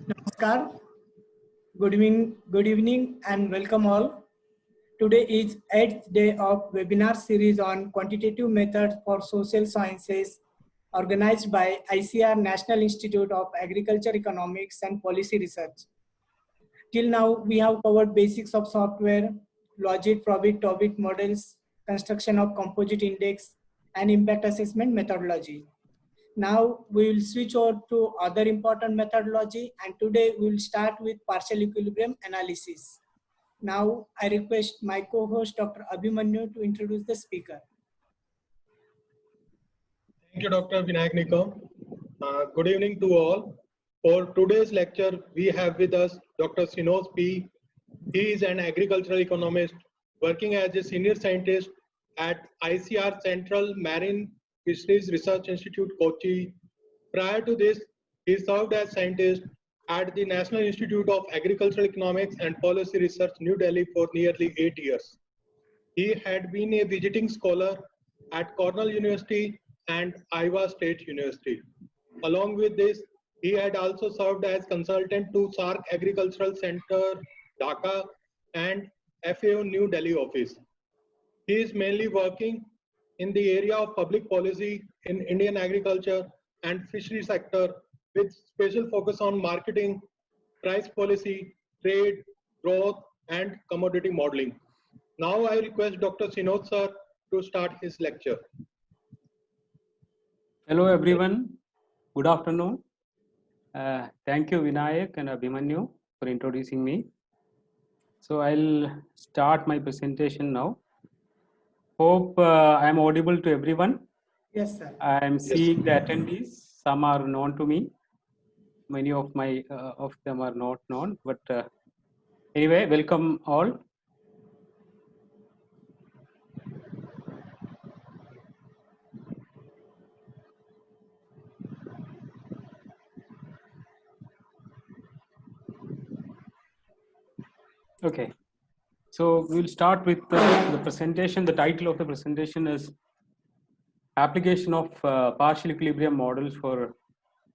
Namaskar. Good evening, and welcome all. Today is 8th day of webinar series on quantitative methods for social sciences organized by ICR National Institute of Agriculture Economics and Policy Research. Till now, we have covered basics of software, logic, probit models, construction of composite index, and impact assessment methodology. Now we will switch over to other important methodology, and today we will start with partial equilibrium analysis. Now I request my co-host Dr. Abhimanyu to introduce the speaker. Thank you, Dr. Vinayak Nikam. Good evening to all. For today's lecture, we have with us Dr. Sinod P. He is an agricultural economist working as a senior scientist at ICR Central Marine Fisheries Research Institute, Kochi. Prior to this, he served as scientist at the National Institute of Agricultural Economics and Policy Research, New Delhi for nearly 8 years. He had been a visiting scholar at Cornell University and Iowa State University. Along with this, he had also served as consultant to SARC Agricultural Center, Dhaka, and FAO New Delhi office. He is mainly working in the area of public policy in Indian agriculture and fishery sector with special focus on marketing, price policy, trade, growth, and commodity modeling. Now I request Dr. Sinod sir to start his lecture. Hello everyone, good afternoon. Thank you Vinayak and Abhimanyu for introducing me. So I'll start my presentation now. Hope I am audible to everyone. Yes, sir. I am seeing the attendees. Some are known to me. Many of them are not known. But anyway, welcome all. Okay, so we'll start with the presentation. The title of the presentation is Application of Partial Equilibrium Models for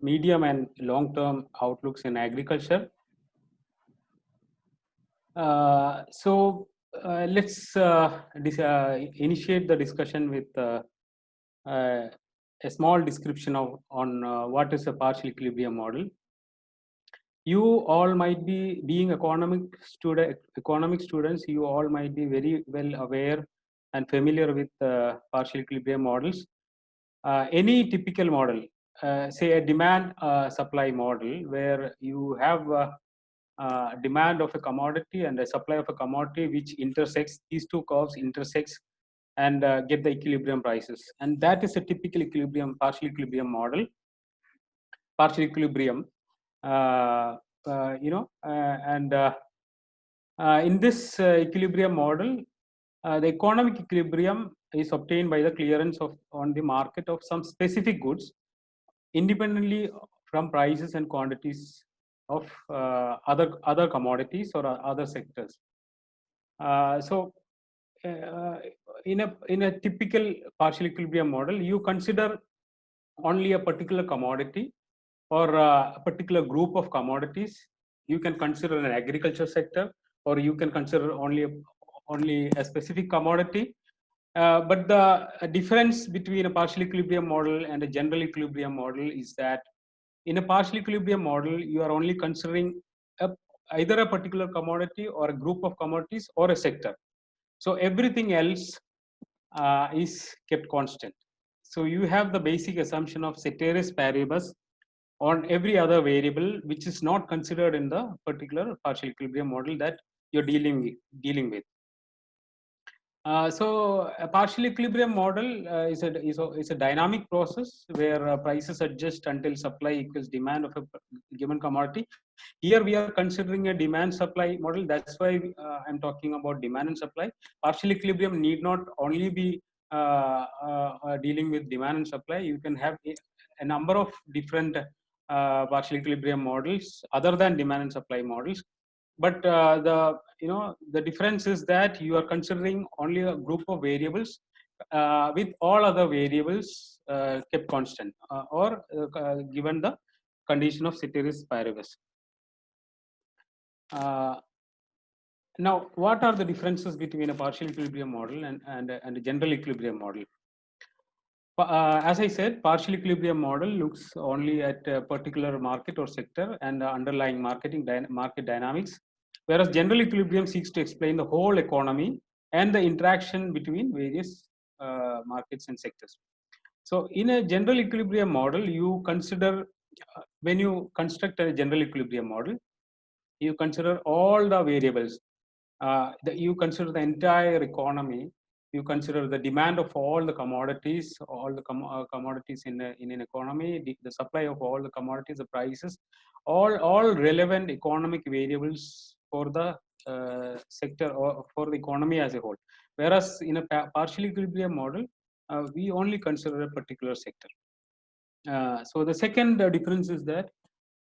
Medium and Long-Term Outlooks in Agriculture. Let's initiate the discussion with a small description on what is a partial equilibrium model. You all might be, being economic students, you all might be very well aware and familiar with partial equilibrium models. Any typical model, say a demand supply model, where you have demand of a commodity and a supply of a commodity which intersects, these two curves intersects and get the equilibrium prices. And that is a typical equilibrium, partial equilibrium model. Partial equilibrium. In this equilibrium model, the economic equilibrium is obtained by the clearance on the market of some specific goods independently from prices and quantities of other commodities or other sectors. In a typical partial equilibrium model, you consider only a particular commodity or a particular group of commodities. You can consider an agriculture sector, or you can consider only a specific commodity. But the difference between a partial equilibrium model and a general equilibrium model is that in a partial equilibrium model, you are only considering either a particular commodity or a group of commodities or a sector. So everything else is kept constant. So you have the basic assumption of ceteris paribus on every other variable which is not considered in the particular partial equilibrium model that you're dealing with. So a partial equilibrium model is a dynamic process where prices adjust until supply equals demand of a given commodity. Here we are considering a demand supply model. That's why I'm talking about demand and supply. Partial equilibrium need not only be dealing with demand and supply. You can have a number of different partial equilibrium models other than demand and supply models. But the difference is that you are considering only a group of variables with all other variables kept constant or given the condition of ceteris paribus. Now, what are the differences between a partial equilibrium model and a general equilibrium model? As I said, partial equilibrium model looks only at a particular market or sector and the underlying market dynamics, whereas general equilibrium seeks to explain the whole economy and the interaction between various markets and sectors. So, in a general equilibrium model, you consider when you construct a general equilibrium model, you consider all the variables. You consider the entire economy. You consider the demand of all the commodities, all the commodities in an economy, the supply of all the commodities, the prices, all relevant economic variables for the sector or for the economy as a whole. Whereas in a partial equilibrium model, we only consider a particular sector. So the second difference is that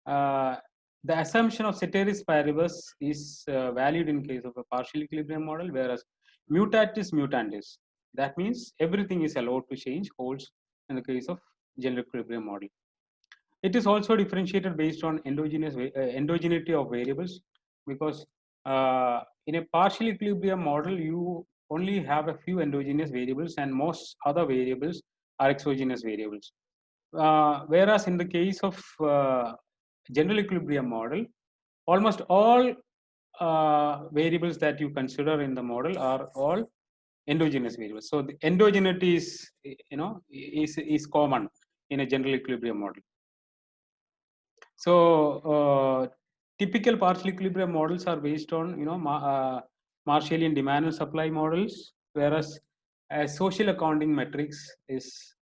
the assumption of ceteris paribus is valued in case of a partial equilibrium model, whereas mutatis mutandis, that means everything is allowed to change, holds in the case of general equilibrium model. It is also differentiated based on endogeneity of variables, because in a partial equilibrium model, you only have a few endogenous variables and most other variables are exogenous variables. Whereas in the case of general equilibrium model, almost all variables that you consider in the model are all endogenous variables. So the endogeneity is common in a general equilibrium model. So typical partial equilibrium models are based on Marshallian demand and supply models, whereas social accounting metrics is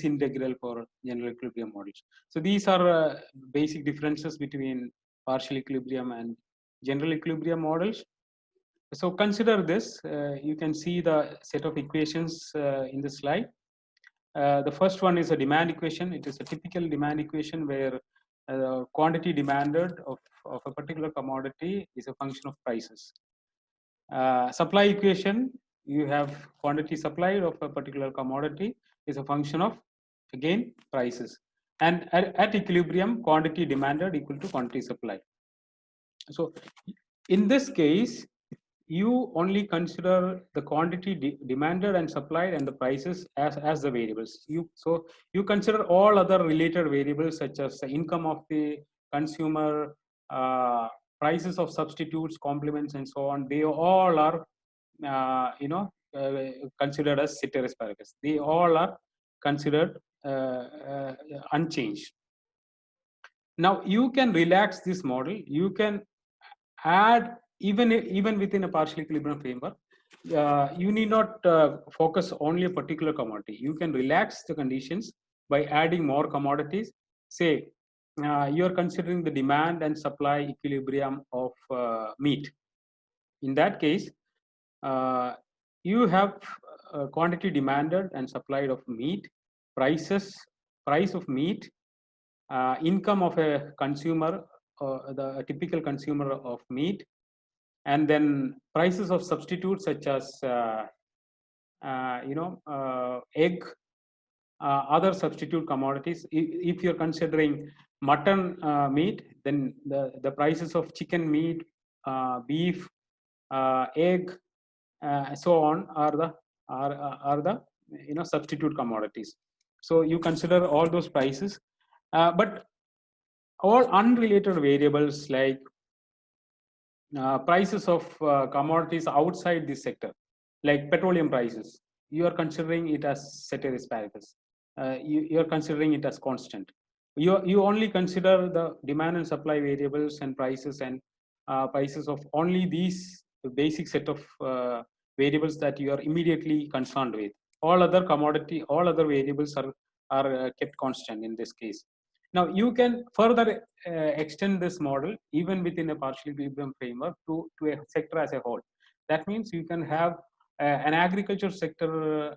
integral for general equilibrium models. So these are basic differences between partial equilibrium and general equilibrium models. So consider this. You can see the set of equations in the slide. The first one is a demand equation. It is a typical demand equation where quantity demanded of a particular commodity is a function of prices. Supply equation, you have quantity supplied of a particular commodity is a function of, again, prices. And at equilibrium, quantity demanded equal to quantity supplied. So in this case, you only consider the quantity demanded and supplied and the prices as the variables. So you consider all other related variables such as the income of the consumer, prices of substitutes, complements, and so on. They all are considered as ceteris paribus. They all are considered unchanged. Now you can relax this model. You can add even within a partial equilibrium framework. You need not focus only a particular commodity. You can relax the conditions by adding more commodities. Say you are considering the demand and supply equilibrium of meat. In that case, you have quantity demanded and supplied of meat, price of meat, income of a consumer, a typical consumer of meat, and then prices of substitutes such as egg, other substitute commodities. If you're considering mutton meat, then the prices of chicken meat, beef, egg, so on are the substitute commodities. So you consider all those prices, but all unrelated variables like prices of commodities outside this sector, like petroleum prices, you are considering it as ceteris paribus. You are considering it as constant. You only consider the demand and supply variables and prices of only these basic set of variables that you are immediately concerned with. All other variables are kept constant in this case. Now you can further extend this model even within a partial equilibrium framework to a sector as a whole. That means you can have an agriculture sector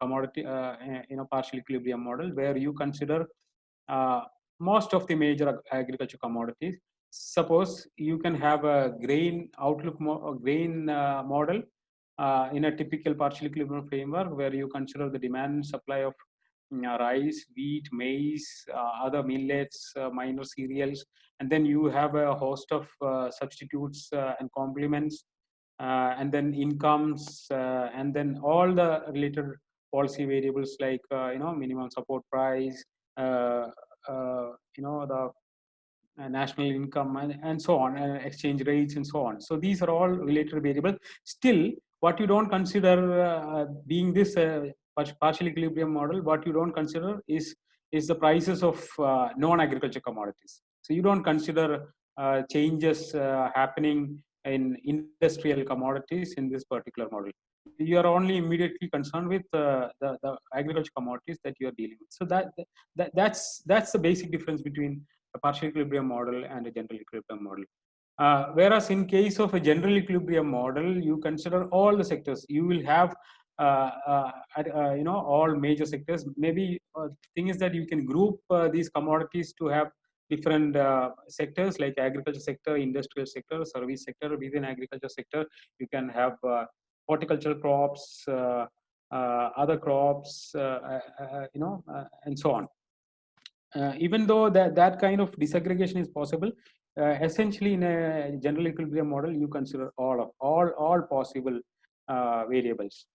commodity in a partial equilibrium model where you consider most of the major agriculture commodities. Suppose you can have a grain outlook model in a typical partial equilibrium framework where you consider the demand and supply of rice, wheat, maize, other millets, minor cereals, and then you have a host of substitutes and complements, and then incomes, and then all the related policy variables like minimum support price, the national income, and so on, exchange rates and so on. So these are all related variables. Still, what you don't consider being this partial equilibrium model, what you don't consider is the prices of non-agriculture commodities. So you don't consider changes happening in industrial commodities in this particular model. You are only immediately concerned with the agriculture commodities that you are dealing with. So that's the basic difference between a partial equilibrium model and a general equilibrium model. Whereas in case of a general equilibrium model, you consider all the sectors. You will have all major sectors. Maybe thing is that you can group these commodities to have different sectors like agriculture sector, industrial sector, service sector. Within agriculture sector, you can have horticultural crops, other crops, and so on. Even though that kind of disaggregation is possible, essentially in a general equilibrium model, you consider all possible variables.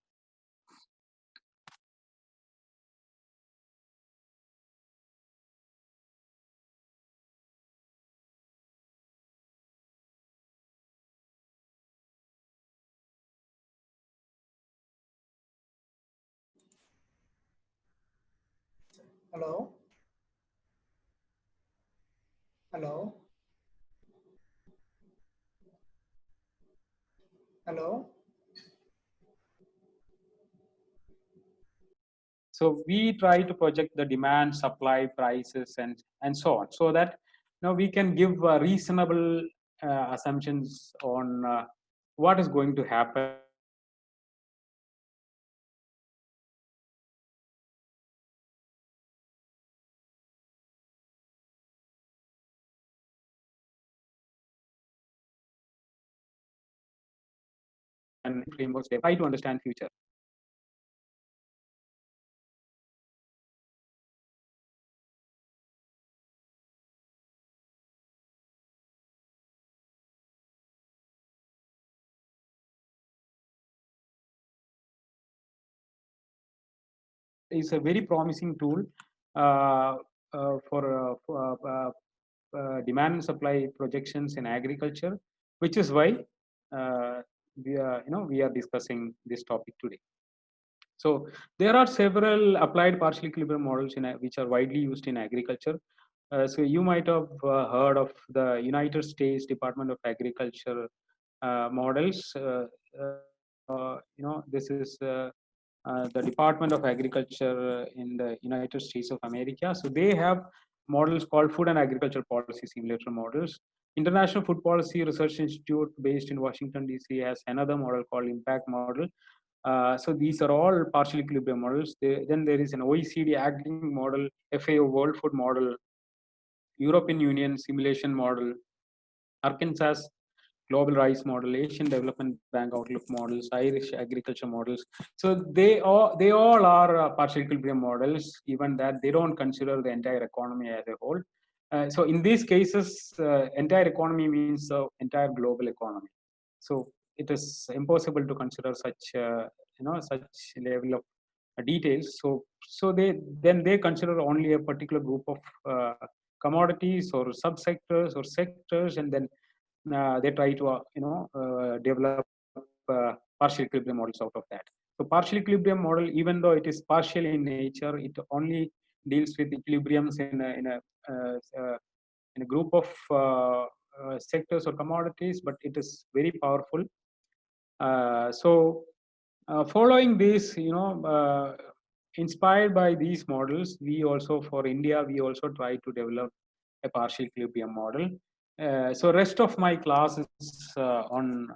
Hello? Hello? Hello? So we try to project the demand, supply, prices, and so on, so that we can give reasonable assumptions on what is going to happen and frameworks. They try to understand future. Is a very promising tool for demand and supply projections in agriculture, which is why we are discussing this topic today. So there are several applied partial equilibrium models which are widely used in agriculture. So you might have heard of the United States Department of Agriculture models. This is the Department of Agriculture in the United States of America. So they have models called Food and Agriculture Policy Simulator models. International Food Policy Research Institute based in Washington, D.C. has another model called Impact Model. So these are all partial equilibrium models. Then there is an OECD Agri model, FAO World Food Model, European Union Simulation Model, Arkansas Global Rice Model, Asian Development Bank Outlook models, Irish agriculture models. So they all are partial equilibrium models, even that they don't consider the entire economy as a whole. So in these cases, entire economy means the entire global economy. So it is impossible to consider such such level of details. So they consider only a particular group of commodities or subsectors or sectors, and then they try to develop partial equilibrium models out of that. So partial equilibrium model, even though it is partial in nature, it only deals with equilibriums in a group of sectors or commodities, but it is very powerful. Following this, inspired by these models, we also, for India, we also try to develop a partial equilibrium model. So rest of my class is on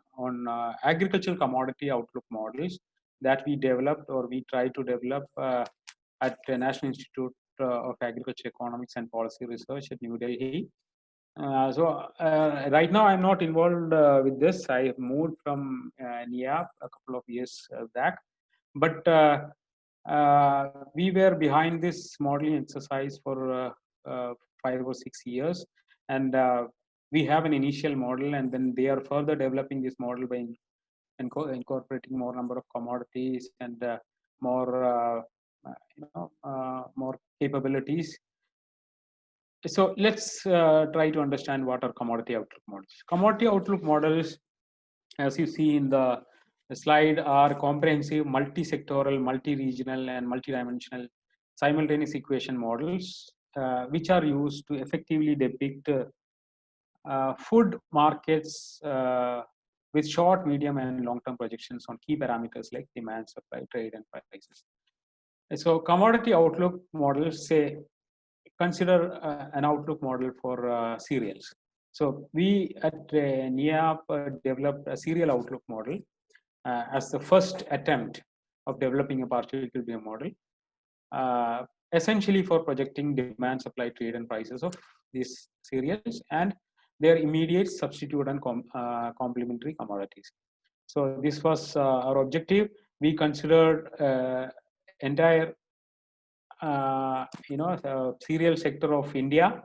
agricultural commodity outlook models that we developed or we try to develop at the National Institute of Agriculture Economics and Policy Research at New Delhi. Right now I'm not involved with this. I have moved from NIAP a couple of years back, but we were behind this modeling exercise for 5 or 6 years, and we have an initial model, and then they are further developing this model by incorporating more number of commodities and more capabilities. So let's try to understand what are commodity outlook models. Commodity outlook models, as you see in the slide, are comprehensive, multi-sectoral, multi-regional, and multi-dimensional simultaneous equation models, which are used to effectively depict food markets with short, medium, and long-term projections on key parameters like demand, supply, trade, and prices. So commodity outlook models say consider an outlook model for cereals. So we at NIAP developed a cereal outlook model as the first attempt of developing a partial equilibrium model, essentially for projecting demand, supply, trade, and prices of these cereals and their immediate substitute and complementary commodities. So this was our objective. We considered entire cereal sector of India.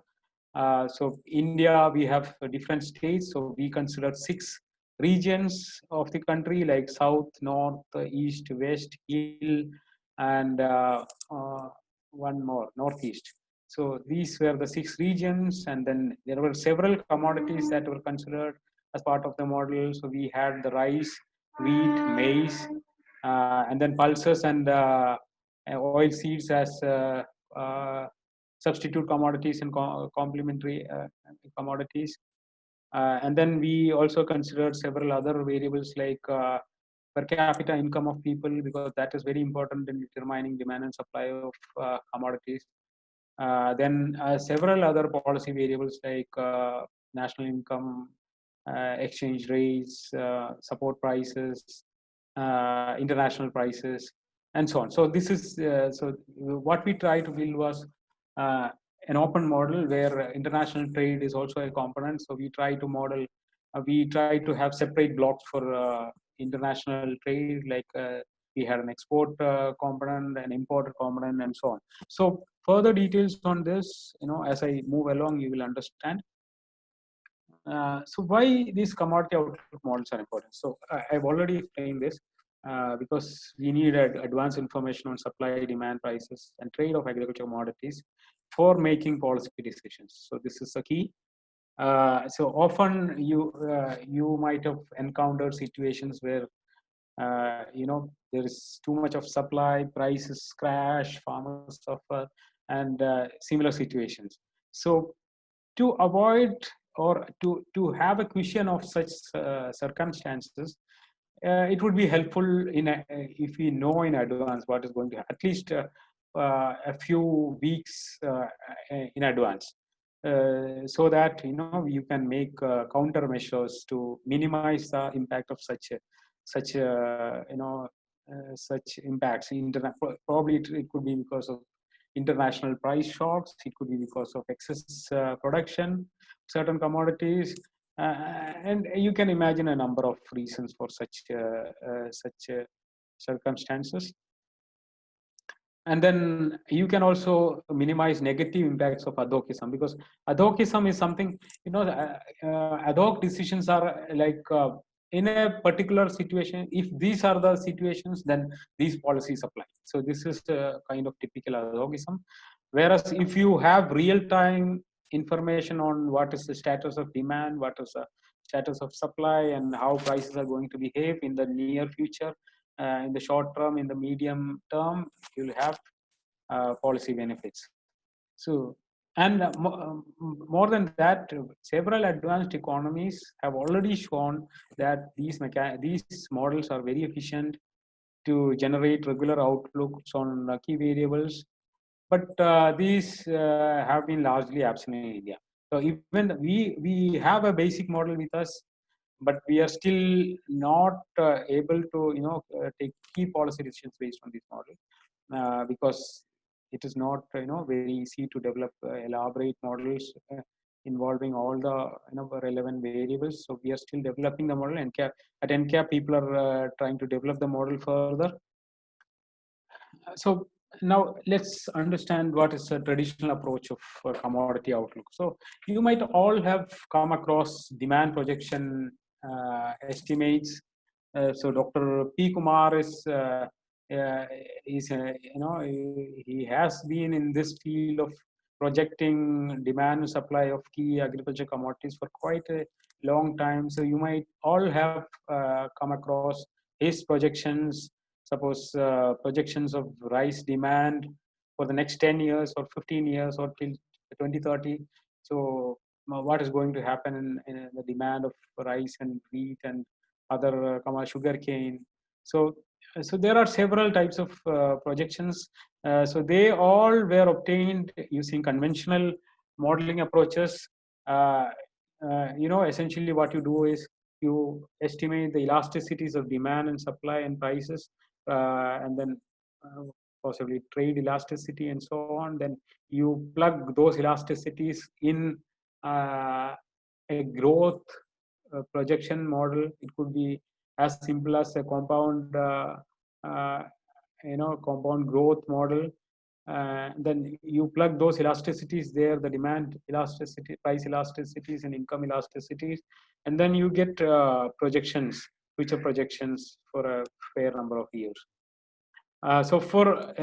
So India, we have different states. So we consider 6 regions of the country like South, North, East, West, Hill, and one more, Northeast. So these were the 6 regions, and then there were several commodities that were considered as part of the model. So we had the rice, wheat, maize, and then pulses and oil seeds as substitute commodities and complementary commodities. And then we also considered several other variables like per capita income of people, because that is very important in determining demand and supply of commodities. Then several other policy variables like national income, exchange rates, support prices, international prices, and so on. So this is so what we try to build was an open model where international trade is also a component. So we try to model, we try to have separate blocks for international trade, like we had an export component, an import component, and so on. So further details on this, as I move along, you will understand. So why these commodity outlook models are important? So I've already explained this. Because we need advanced information on supply, demand, prices, and trade of agricultural commodities for making policy decisions. So this is the key. So often you might have encountered situations where there is too much of supply, prices crash, farmers suffer, and similar situations. So to avoid or to have a cushion of such circumstances, it would be helpful if we know in advance what is going to happen, at least a few weeks in advance, so that you can make countermeasures to minimize the impact of such impacts. Probably it could be because of international price shocks. It could be because of excess production, certain commodities. And you can imagine a number of reasons for such circumstances. And then you can also minimize negative impacts of ad hocism, because ad hocism is something, ad hoc decisions are like in a particular situation, if these are the situations, then these policies apply. So this is a kind of typical ad hocism. Whereas if you have real-time information on what is the status of demand, what is the status of supply, and how prices are going to behave in the near future, in the short term, in the medium term, you'll have policy benefits. So, and more than that, several advanced economies have already shown that these models are very efficient to generate regular outlooks on key variables. But these have been largely absent in India. So even we have a basic model with us, but we are still not able to take key policy decisions based on this model, because it is not very easy to develop elaborate models involving all the relevant variables. So we are still developing the model. NCAP, at NCAP, people are trying to develop the model further. So now let's understand what is a traditional approach of commodity outlook. So you might all have come across demand projection estimates. So Dr. P. Kumar is he has been in this field of projecting demand and supply of key agriculture commodities for quite a long time. So you might all have come across his projections. Suppose projections of rice demand for the next 10 years or 15 years or till 2030. So what is going to happen in the demand of rice and wheat and other sugar cane. So there are several types of projections. So they all were obtained using conventional modeling approaches. Essentially what you do is you estimate the elasticities of demand and supply and prices, and then possibly trade elasticity and so on. Then you plug those elasticities in a growth projection model. It could be as simple as a compound compound growth model. Then you plug those elasticities there, the demand elasticity, price elasticities and income elasticities, and then you get projections, future projections for a fair number of years. So for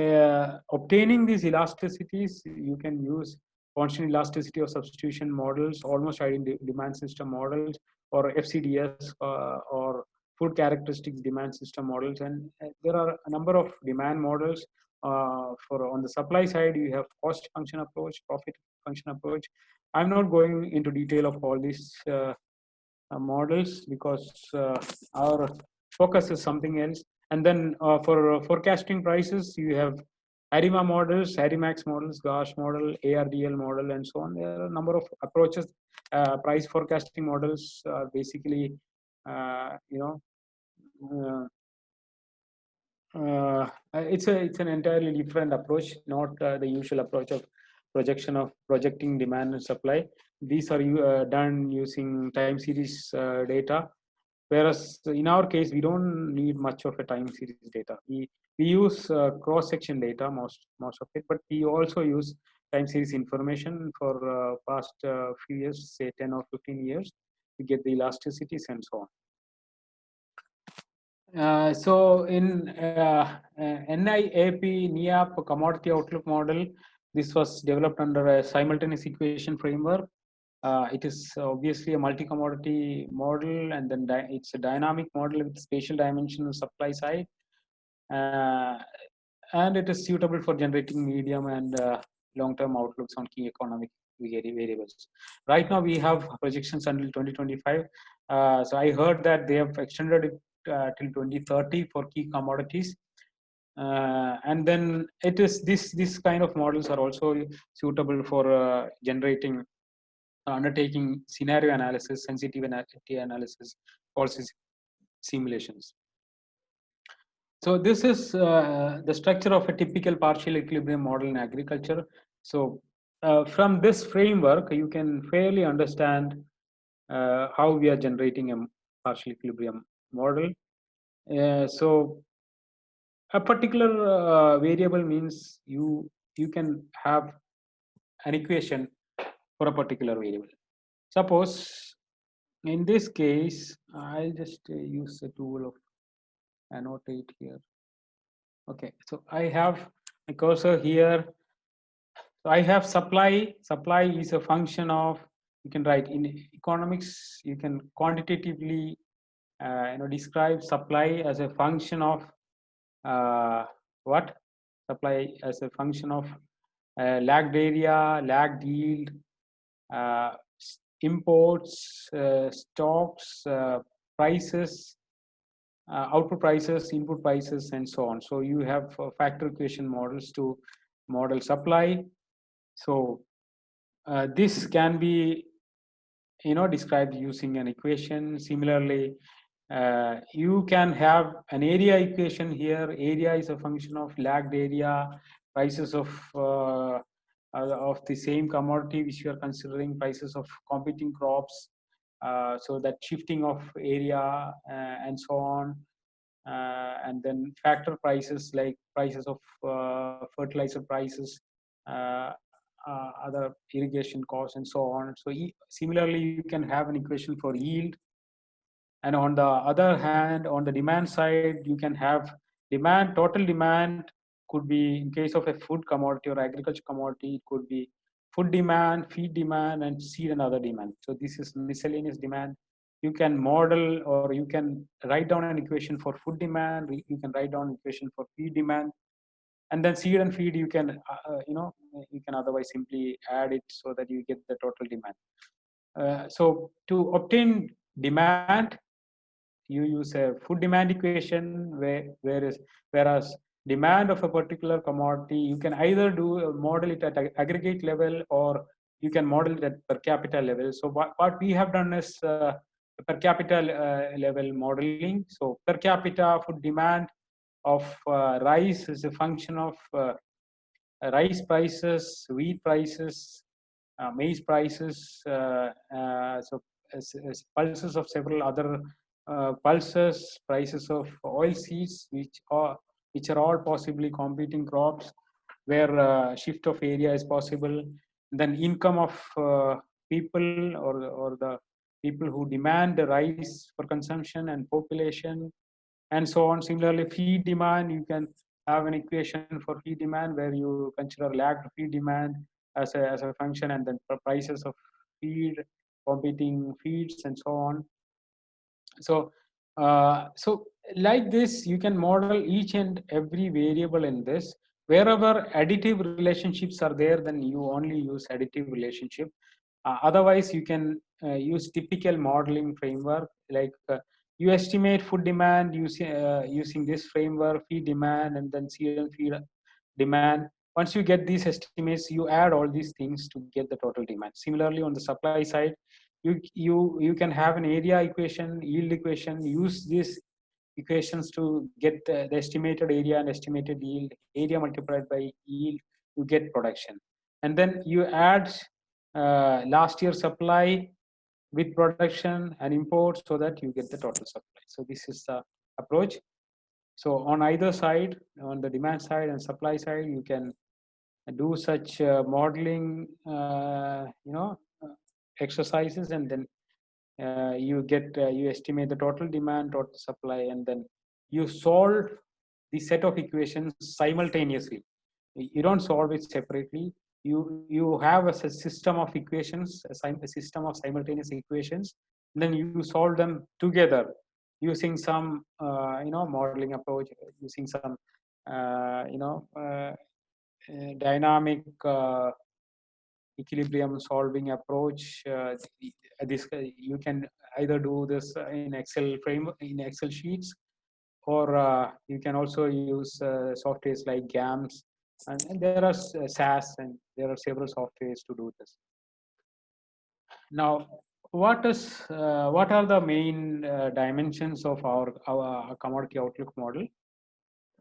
obtaining these elasticities, you can use constant elasticity or substitution models, almost identical demand system models, or FCDS, or food characteristics demand system models. And there are a number of demand models. For on the supply side, you have cost function approach, profit function approach. I'm not going into detail of all these models because our focus is something else. And then for forecasting prices, you have ARIMA models, ARIMAX models, GASH model, ARDL model, and so on. There are a number of approaches. Price forecasting models are basically, it's an entirely different approach, not the usual approach of projecting demand and supply. These are done using time series data, whereas in our case we don't need much of a time series data. We use cross section data most of it, but we also use time series information for past few years, say 10 or 15 years. We get the elasticities and so on. So in NIAP NIAP commodity outlook model, this was developed under a simultaneous equation framework. It is obviously a multi-commodity model, and then it's a dynamic model with spatial dimension on supply side, and it is suitable for generating medium and long-term outlooks on key economic variables. Right now we have projections until 2025. So I heard that they have extended it till 2030 for key commodities. And then it is this kind of models are also suitable for undertaking scenario analysis, sensitivity analysis, policy simulations. So this is the structure of a typical partial equilibrium model in agriculture. So from this framework, you can fairly understand how we are generating a partial equilibrium model. So a particular variable means you can have an equation for a particular variable. Suppose in this case, I'll just use a tool of annotate here. Okay, so I have a cursor here. So I have supply. Supply is a function of, you can write in economics, you can quantitatively describe supply as a function of what? Supply as a function of lagged area, lagged yield, imports, stocks, prices, output prices, input prices, and so on. So you have factor equation models to model supply. So this can be described using an equation. Similarly, you can have an area equation here. Area is a function of lagged area, prices of of the same commodity which you are considering, prices of competing crops, so that shifting of area and so on, and then factor prices like prices of fertilizer prices, other irrigation costs and so on. So similarly, you can have an equation for yield. And on the other hand, on the demand side, you can have demand, total demand could be, in case of a food commodity or agriculture commodity, it could be food demand, feed demand, and seed and other demand. So this is miscellaneous demand. You can model, or you can write down an equation for food demand, you can write down an equation for feed demand, and then seed and feed, you can, you can otherwise simply add it so that you get the total demand. So to obtain demand, you use a food demand equation, whereas demand of a particular commodity, you can either model it at aggregate level, or you can model it at per capita level. So what we have done is per capita level modeling. So per capita food demand of rice is a function of rice prices, wheat prices, maize prices, as pulses of several other pulses, prices of oil seeds, which are all possibly competing crops, where shift of area is possible. Then income of people, or the people who demand the rice for consumption, and population, and so on. Similarly, feed demand, you can have an equation for feed demand where you consider lagged feed demand as a function, and then prices of feed, competing feeds, and so on. So so like this, you can model each and every variable in this. Wherever additive relationships are there, then you only use additive relationship. Otherwise, you can use typical modeling framework, like you estimate food demand using this framework, feed demand, and then seed and feed demand. Once you get these estimates, you add all these things to get the total demand. Similarly, on the supply side, you can have an area equation, yield equation, use these equations to get the estimated area and estimated yield. Area multiplied by yield, you get production. And then you add last year's supply with production and import, so that you get the total supply. So this is the approach. So on either side, on the demand side and supply side, you can do such modeling, exercises, and then you estimate the total demand, total supply, and then you solve the set of equations simultaneously. You don't solve it separately. You have a system of equations, a system of simultaneous equations, and then you solve them together using some modeling approach, using some dynamic equilibrium solving approach. This you can either do this in Excel sheets, or you can also use softwares like GAMS, and there are SAS, and there are several softwares to do this. Now, what are the main dimensions of our commodity outlook model?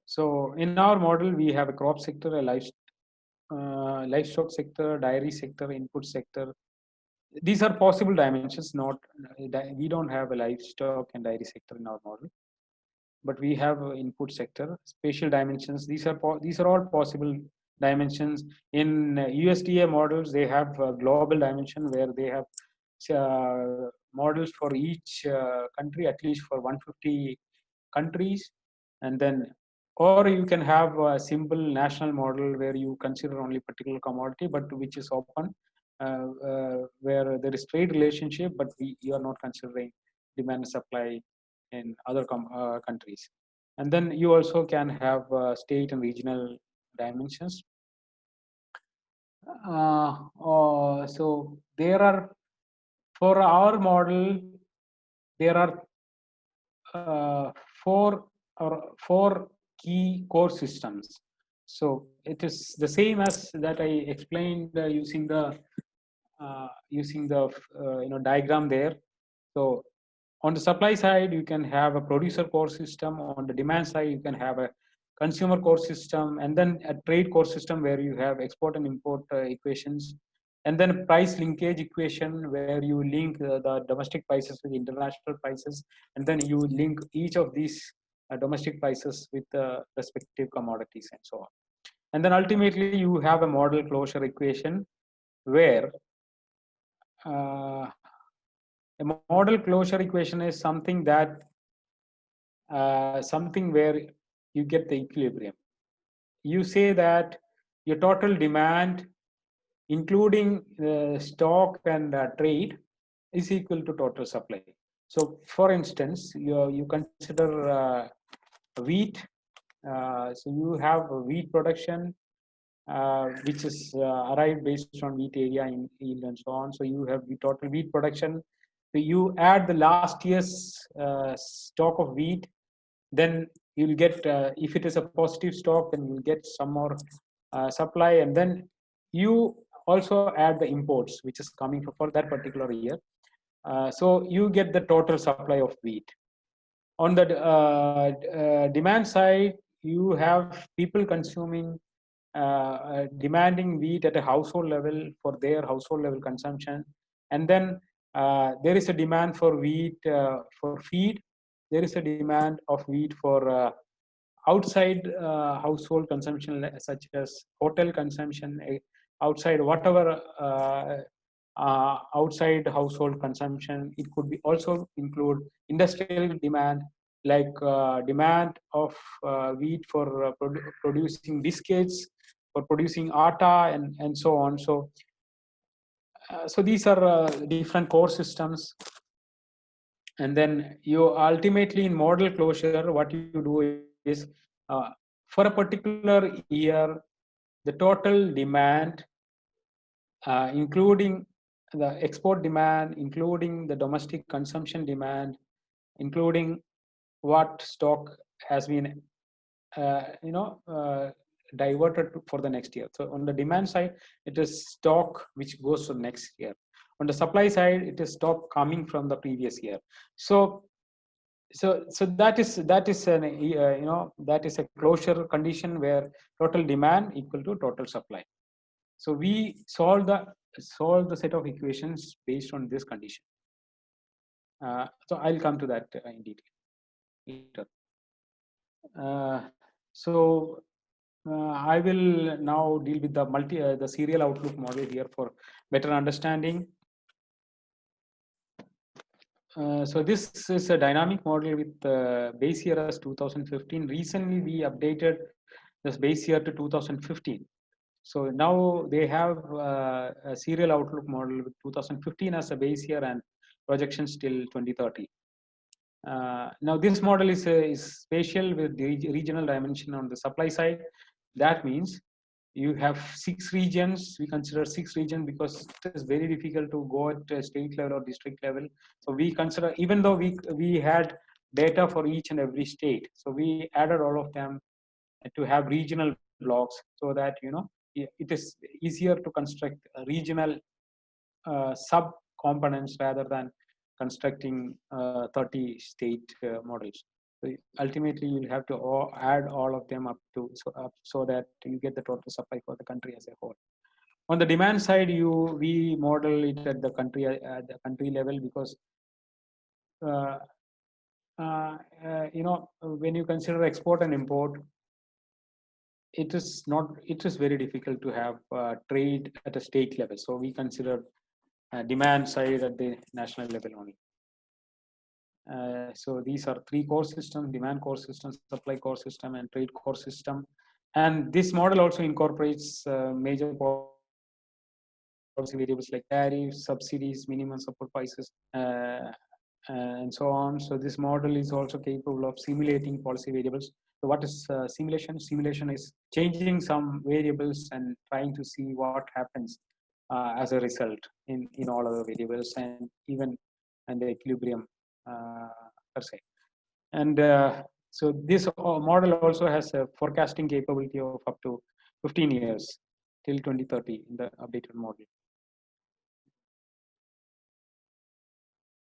So in our model, we have a crop sector, a livestock sector, dairy sector, input sector. These are possible dimensions. We don't have a livestock and dairy sector in our model, but we have input sector, spatial dimensions. These are all possible dimensions. In USDA models, they have a global dimension where they have models for each country, at least for 150 countries, and then, or you can have a simple national model where you consider only particular commodity, but which is open, where there is trade relationship, but you are not considering demand and supply in other countries. And then you also can have state and regional dimensions. So there are, for our model, there are four key core systems. So it is the same as that I explained using the diagram there. So on the supply side, you can have a producer core system. On the demand side, you can have a consumer core system, and then a trade core system where you have export and import equations, and then a price linkage equation where you link the domestic prices with international prices, and then you link each of these domestic prices with the respective commodities and so on. And then ultimately you have a model closure equation where a model closure equation is something that something where you get the equilibrium. You say that your total demand, including stock and trade, is equal to total supply. So, for instance, you consider wheat. So you have wheat production, which is arrived based on wheat area in yield and so on. So you have the total wheat production. So you add the last year's stock of wheat, then you'll get, if it is a positive stock, then you'll get some more supply, and then you also add the imports, which is coming for that particular year. So you get the total supply of wheat. On the demand side, you have people consuming, demanding wheat at a household level for their household level consumption. And then there is a demand for wheat for feed. There is a demand of wheat for outside household consumption, such as hotel consumption, outside whatever outside household consumption. It could be also include industrial demand, like demand of wheat for producing biscuits, for producing atta, and so on. So so these are different core systems. And then you ultimately in model closure, what you do is for a particular year, the total demand, including the export demand, including the domestic consumption demand, including what stock has been diverted for the next year. So on the demand side, it is stock which goes to next year. On the supply side, it is stock coming from the previous year. So that is an that is a closure condition where total demand equal to total supply. So we solve the set of equations based on this condition. So I'll come to that in detail later. I will now deal with the serial outlook model here for better understanding. So this is a dynamic model with base year as 2015. Recently, we updated this base year to 2015. So now they have a serial outlook model with 2015 as a base year and projections till 2030. Now this model is spatial with the regional dimension on the supply side. That means you have 6 regions. We consider 6 regions because it is very difficult to go at a state level or district level. So we consider, even though we had data for each and every state, so we added all of them to have regional blocks, so that it is easier to construct regional sub components rather than constructing 30 state models. So ultimately, you'll have to add all of them up so that you get the total supply for the country as a whole. On the demand side, we model it at the country level, because when you consider export and import, it is very difficult to have trade at a state level. So we consider demand side at the national level only. So these are 3 core systems: demand core system, supply core system, and trade core system. And this model also incorporates major policy variables like tariffs, subsidies, minimum support prices, and so on. So this model is also capable of simulating policy variables. So what is simulation? Simulation is changing some variables and trying to see what happens as a result in all other variables, and even and the equilibrium per se. And so this model also has a forecasting capability of up to 15 years till 2030 in the updated model.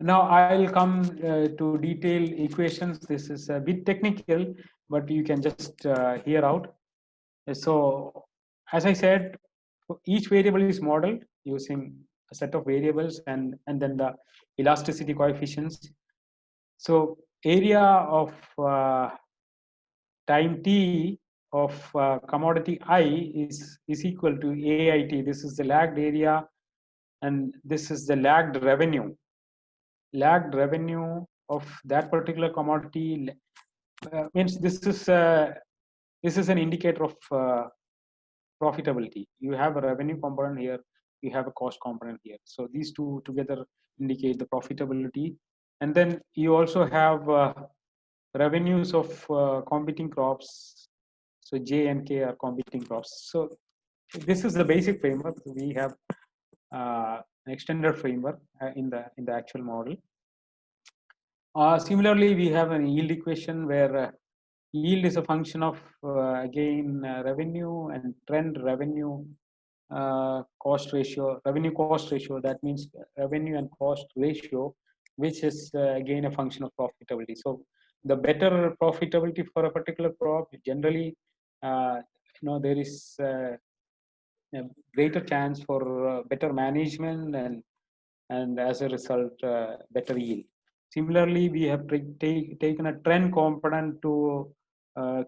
Now I'll come to detailed equations. This is a bit technical, but you can just hear out. So as I said, each variable is modeled using a set of variables and then the elasticity coefficients. So area of time t of commodity I is equal to AIT. This is the lagged area, and this is the lagged revenue. Lagged revenue of that particular commodity means this is an indicator of profitability. You have a revenue component here, you have a cost component here. So these two together indicate the profitability. And then you also have revenues of competing crops. So J and K are competing crops. So this is the basic framework. We have an extended framework in the actual model. Similarly, we have an yield equation where yield is a function of again revenue and trend revenue cost ratio, revenue cost ratio. That means revenue and cost ratio, which is again a function of profitability. So the better profitability for a particular crop, generally, there is a greater chance for better management and as a result, better yield. Similarly, we have taken a trend component to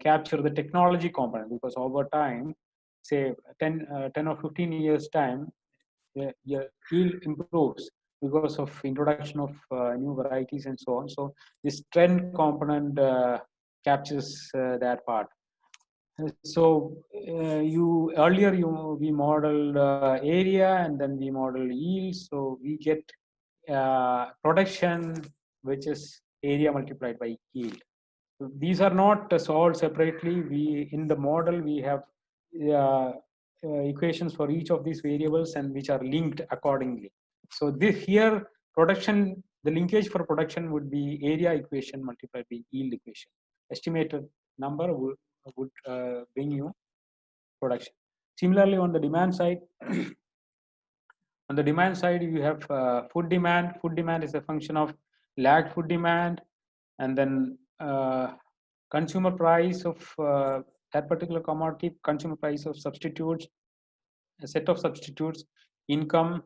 capture the technology component, because over time, say 10 or 15 years time, your yield improves because of introduction of new varieties and so on. So this trend component captures that part. So we modeled area and then we modeled yield. So we get production, which is area multiplied by yield. So these are not solved separately. We in the model we have equations for each of these variables and which are linked accordingly. So this here production, the linkage for production would be area equation multiplied by yield equation. Estimated number would bring you production. Similarly, on the demand side, on the demand side, you have food demand. Food demand is a function of lagged food demand, and then consumer price of that particular commodity, consumer price of substitutes, a set of substitutes, income.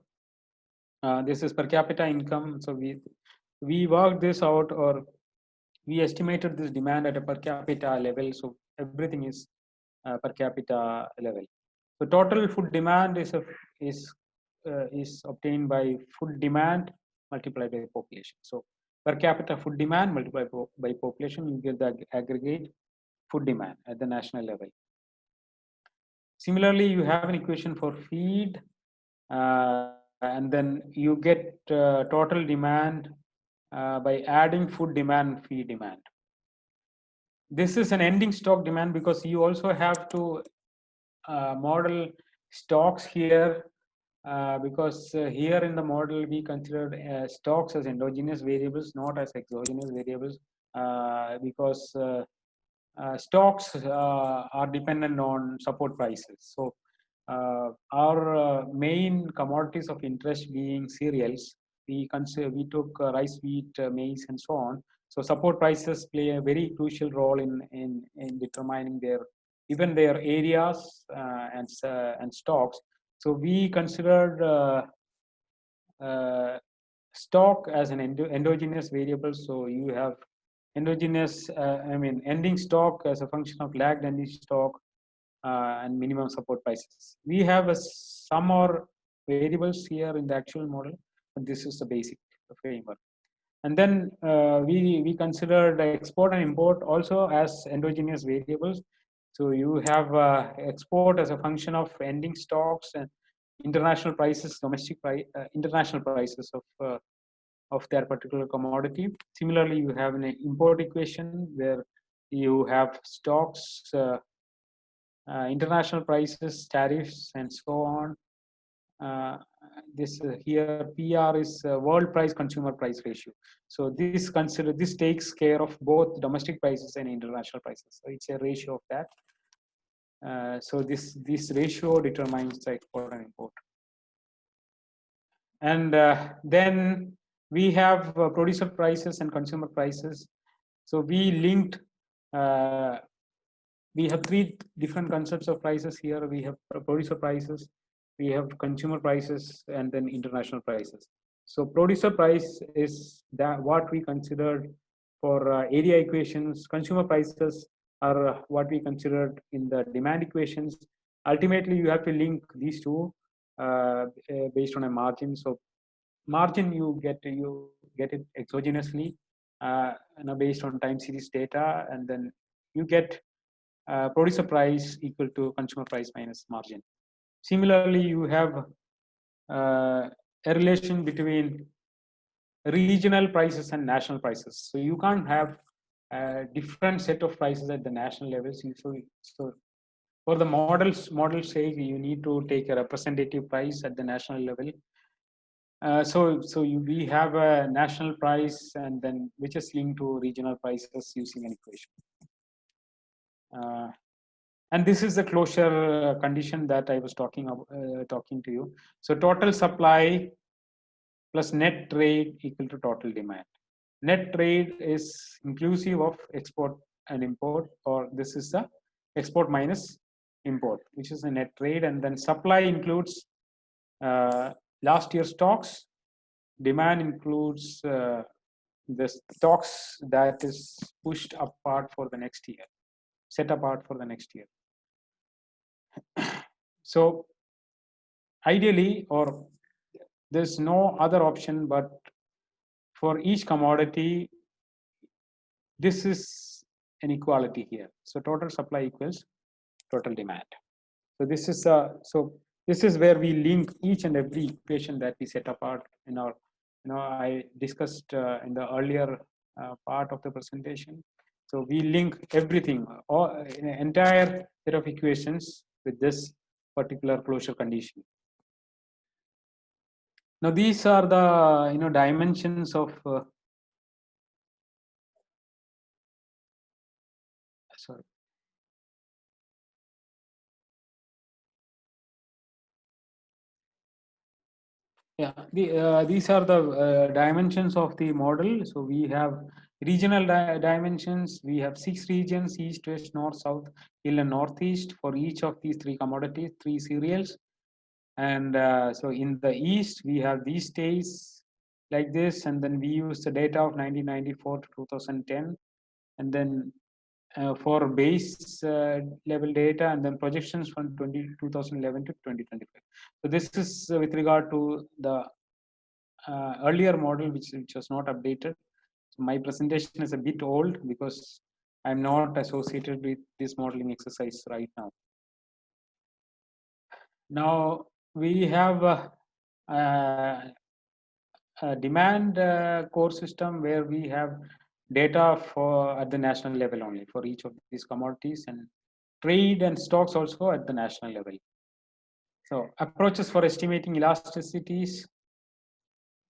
This is per capita income. So we worked this out, or we estimated this demand at a per capita level. So everything is per capita level. So total food demand is obtained by food demand multiplied by population. So per capita food demand multiplied by population, you get the aggregate food demand at the national level. Similarly, you have an equation for feed, and then you get total demand by adding food demand and feed demand. This is an ending stock demand because you also have to model stocks here, because here in the model we considered stocks as endogenous variables, not as exogenous variables, because stocks are dependent on support prices. So our main commodities of interest being cereals, we took rice, wheat, maize, and so on. So support prices play a very crucial role in determining even their areas and stocks. So we considered stock as an endogenous variable. So you have endogenous, ending stock as a function of lagged ending stock and minimum support prices. We have some more variables here in the actual model, but this is the basic framework. And then we considered export and import also as endogenous variables. So you have export as a function of ending stocks and international prices, international prices of their particular commodity. Similarly, you have an import equation where you have stocks, international prices, tariffs, and so on. This here PR is world price consumer price ratio. So this takes care of both domestic prices and international prices. So it's a ratio of that. So this ratio determines the export and import. And then we have producer prices and consumer prices. So we linked we have three different concepts of prices here. We have producer prices, we have consumer prices, and then international prices. So producer price is that what we considered for area equations. Consumer prices are what we considered in the demand equations. Ultimately, you have to link these two based on a margin. So margin you get it exogenously based on time series data, and then you get producer price equal to consumer price minus margin. Similarly, you have a relation between regional prices and national prices. So you can't have a different set of prices at the national levels. So for the model sake, you need to take a representative price at the national level. We have a national price, and then which is linked to regional prices using an equation. And this is the closure condition that I was talking to you. So total supply plus net trade equal to total demand. Net trade is inclusive of export and import, or this is the export minus import, which is a net trade. And then supply includes last year's stocks. Demand includes the stocks that is pushed apart for the next year, set apart for the next year. So ideally, or there's no other option, but for each commodity, this is an equality here. So total supply equals total demand. So this is where we link each and every equation that we set apart in our, I discussed in the earlier part of the presentation. So we link everything, or an entire set of equations with this particular closure condition. Now these are the dimensions of sorry. Yeah, these are the dimensions of the model. So we have regional dimensions. We have 6 regions: east, west, north, south, hill, and northeast for each of these 3 commodities, 3 cereals. And so in the east, we have these states like this, and then we use the data of 1994 to 2010, and then for base level data, and then projections from 2011 to 2025. So this is with regard to the earlier model, which was not updated. So my presentation is a bit old because I'm not associated with this modeling exercise right now. Now we have a demand core system where we have data for at the national level only for each of these commodities, and trade and stocks also at the national level. So approaches for estimating elasticities.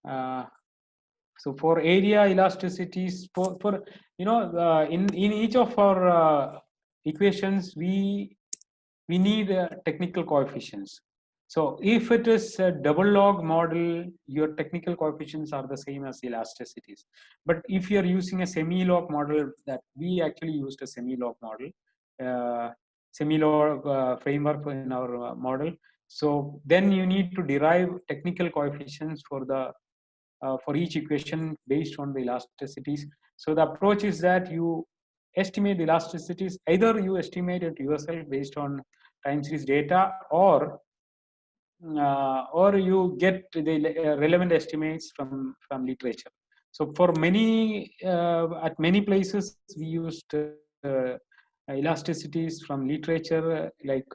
So for area elasticities, for in each of our equations, we need technical coefficients. So if it is a double log model, your technical coefficients are the same as elasticities. But if you're using a semi-log model, that we actually used a semi-log model, semi-log framework in our model. So then you need to derive technical coefficients for each equation based on the elasticities. So the approach is that you estimate the elasticities. Either you estimate it yourself based on time series data, or you get the relevant estimates from literature. So for many at many places we used elasticities from literature, like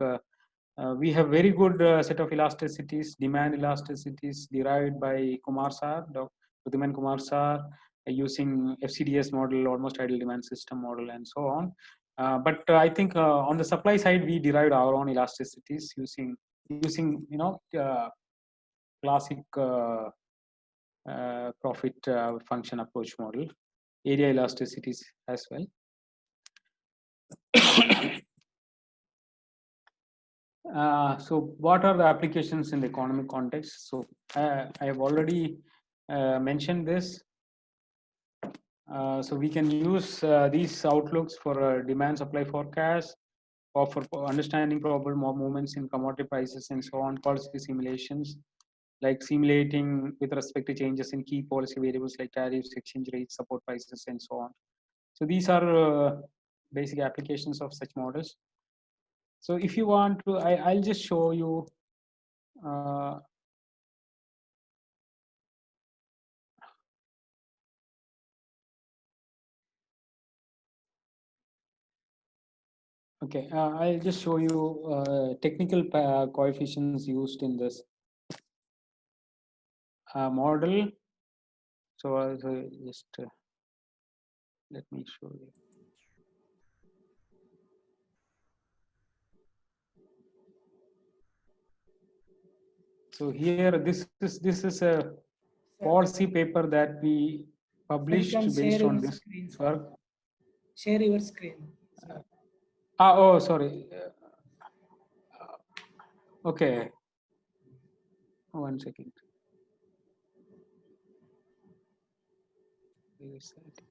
we have very good set of elasticities, demand elasticities derived by Kumar Sir, Dr. Prathaman Kumar Sir, using FCDS model, almost ideal demand system model, and so on. But I think on the supply side, we derived our own elasticities using classic profit function approach model, area elasticities as well. So what are the applications in the economic context? So I have already mentioned this. So we can use these outlooks for demand supply forecast, or for understanding probable movements in commodity prices and so on, policy simulations, like simulating with respect to changes in key policy variables like tariffs, exchange rates, support prices, and so on. So these are basic applications of such models. So if you want to, I'll just show you okay, I'll just show you technical coefficients used in this model. So just let me show you. So here, this is a policy paper that we published based on this work. Share your screen. Oh, sorry. Okay. 1 second. Is that?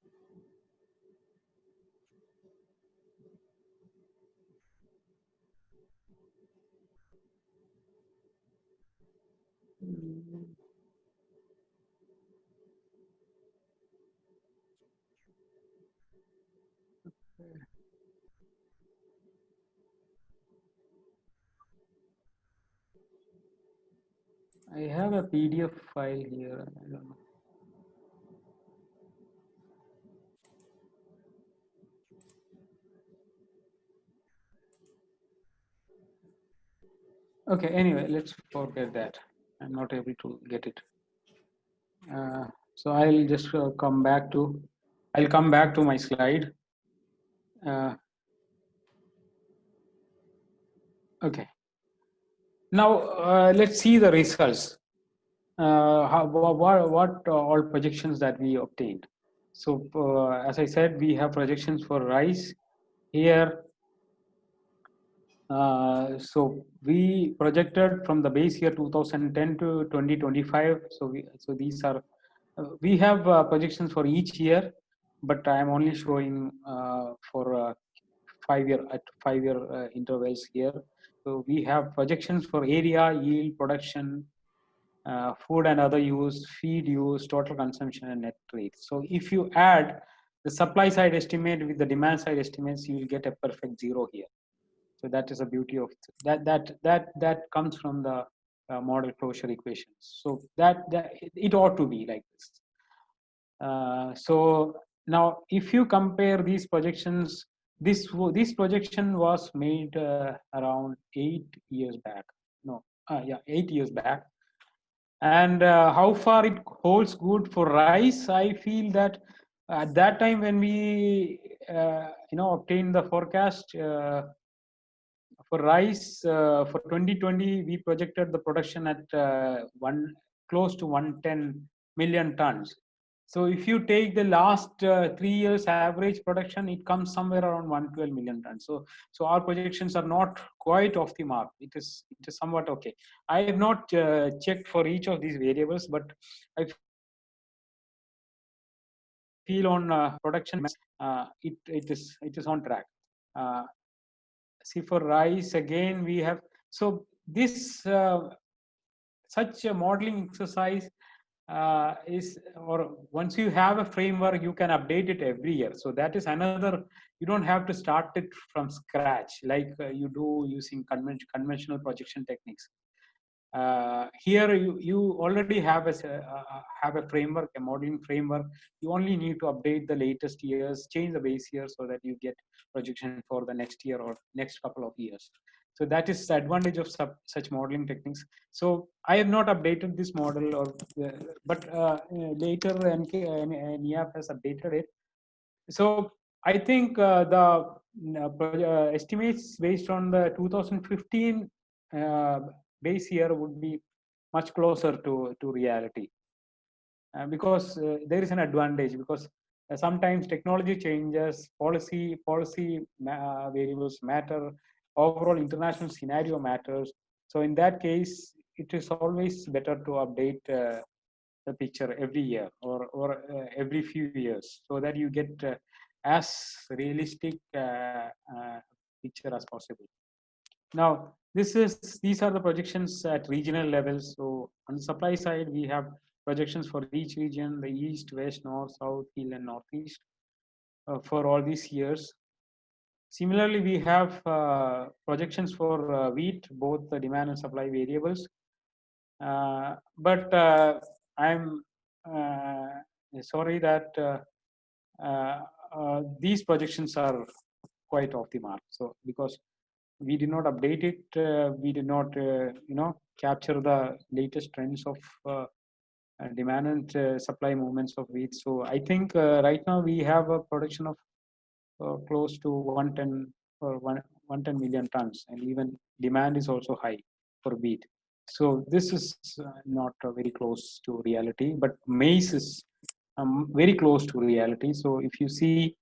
I have a PDF file here. I don't know. Okay, anyway, let's forget that. I'm not able to get it. So I'll just I'll come back to my slide. Okay. Now let's see the results. What all projections that we obtained. So as I said, we have projections for rice here. So we projected from the base year 2010 to 2025. So these are we have projections for each year, but I am only showing for 5-year intervals here. So we have projections for area, yield, production, food and other use, feed use, total consumption, and net trade. So if you add the supply side estimate with the demand side estimates, you will get a perfect zero here. So that is the beauty of that comes from the model closure equations. So that it ought to be like this. So now, if you compare these projections, this projection was made around 8 years back. No, yeah, 8 years back. And how far it holds good for rice, I feel that at that time when we obtained the forecast for rice for 2020, we projected the production at close to 110 million tons. So if you take the last 3 years average production, it comes somewhere around 112 million tons. So our projections are not quite off the mark. It is somewhat okay. I have not checked for each of these variables, but I feel on production it is on track. See, for rice again we have, so this such a modeling exercise is, or once you have a framework, you can update it every year. So that is another, you don't have to start it from scratch like you do using conventional projection techniques. Here you already have a framework, a modeling framework. You only need to update the latest years, change the base year so that you get projection for the next year or next couple of years. So that is the advantage of such modeling techniques. So I have not updated this model, but later NEAP has updated it. So I think the estimates based on the 2015 base year would be much closer to reality, because there is an advantage, because sometimes technology changes, policy variables matter, overall international scenario matters. So in that case, it is always better to update the picture every year or every few years, so that you get as realistic picture as possible. Now, these are the projections at regional levels. So on the supply side, we have projections for each region: the east, west, north, south, hill, and northeast for all these years. Similarly, we have projections for wheat, both the demand and supply variables. But I'm sorry that these projections are quite off the mark. So because we did not update it, we did not capture the latest trends of demand and supply movements of wheat. So I think right now we have a production of close to 110 or 110 million tons, and even demand is also high for wheat. So this is not very close to reality, but maize is very close to reality. So if you see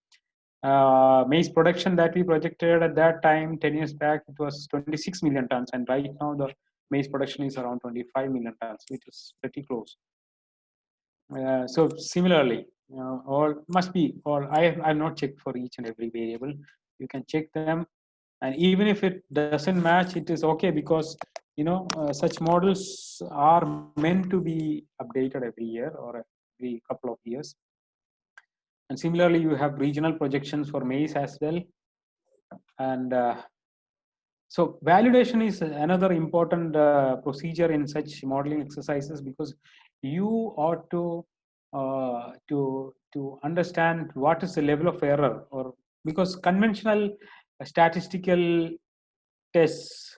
maize production that we projected at that time 10 years back, it was 26 million tons, and right now the maize production is around 25 million tons, which is pretty close. So similarly, all must be, or I've not checked for each and every variable. You can check them, and even if it doesn't match, it is okay, because such models are meant to be updated every year or every couple of years. And similarly, you have regional projections for maize as well. And so validation is another important procedure in such modeling exercises, because you ought to understand what is the level of error, or because conventional statistical tests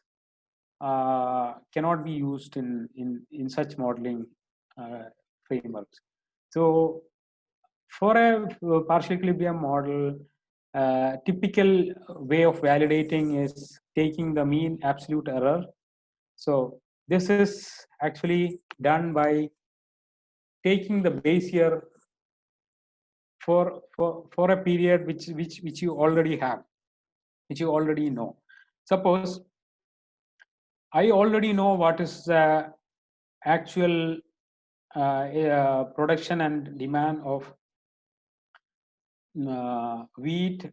cannot be used in such modeling frameworks. So for a partial equilibrium model, typical way of validating is taking the mean absolute error. So this is actually done by taking the base year for a period which you already have, which you already know. Suppose I already know what is the actual production and demand of wheat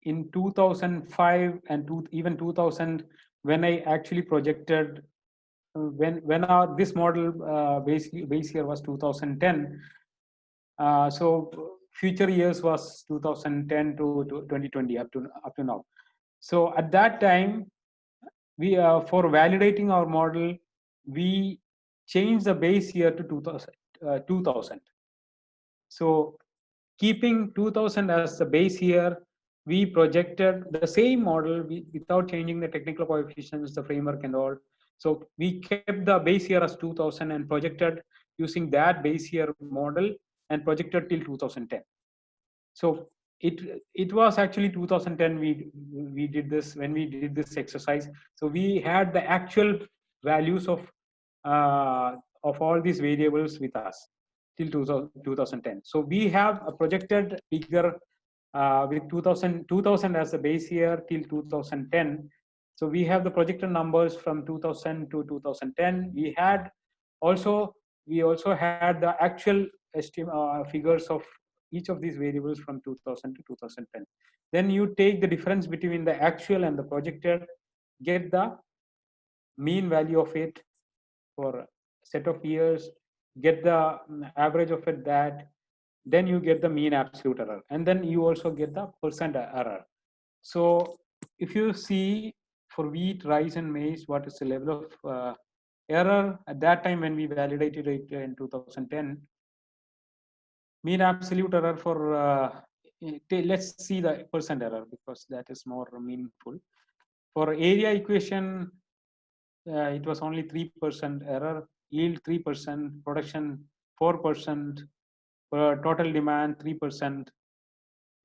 in 2005 and even 2000, when I actually projected when this model base year was 2010. So future years was 2010 to 2020 up to now. So at that time, we for validating our model, we changed the base year to 2000. So keeping 2000 as the base year, we projected the same model without changing the technical coefficients, the framework and all. So we kept the base year as 2000 and projected using that base year model and projected till 2010. So it was actually 2010 we did this, when we did this exercise. So we had the actual values of all these variables with us till 2010. So we have a projected figure with 2000 as the base year till 2010. So we have the projected numbers from 2000 to 2010. We also had the actual figures of each of these variables from 2000 to 2010. Then you take the difference between the actual and the projected, get the mean value of it for a set of years, get the average of it, that then you get the mean absolute error, and then you also get the percent error. So if you see for wheat, rice and maize, what is the level of error at that time when we validated it in 2010, mean absolute error for let's see the percent error, because that is more meaningful. For area equation, it was only 3% error, yield 3%, production 4%, total demand 3%.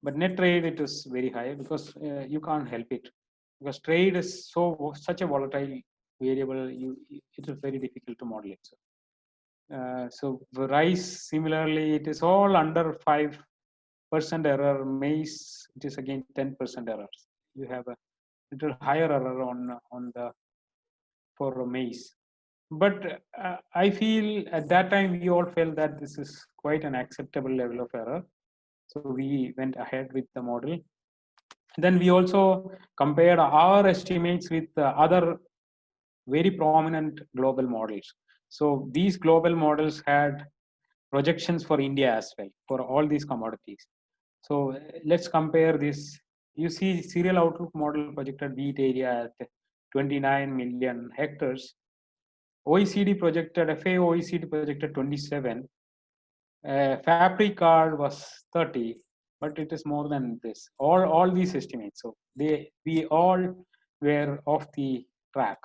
But net trade, it is very high, because you can't help it, because trade is such a volatile variable. It is very difficult to model it. So the rice, similarly, it is all under 5% error. Maize, it is again 10% errors. You have a little higher error on the for maize. But I feel at that time we all felt that this is quite an acceptable level of error. So we went ahead with the model. Then we also compared our estimates with other very prominent global models. So these global models had projections for India as well for all these commodities. So let's compare this. You see, Serial Outlook model projected wheat area at 29 million hectares. OECD projected, FAO OECD projected 27. Fabric card was 30, but it is more than this. All these estimates. So we all were off the track.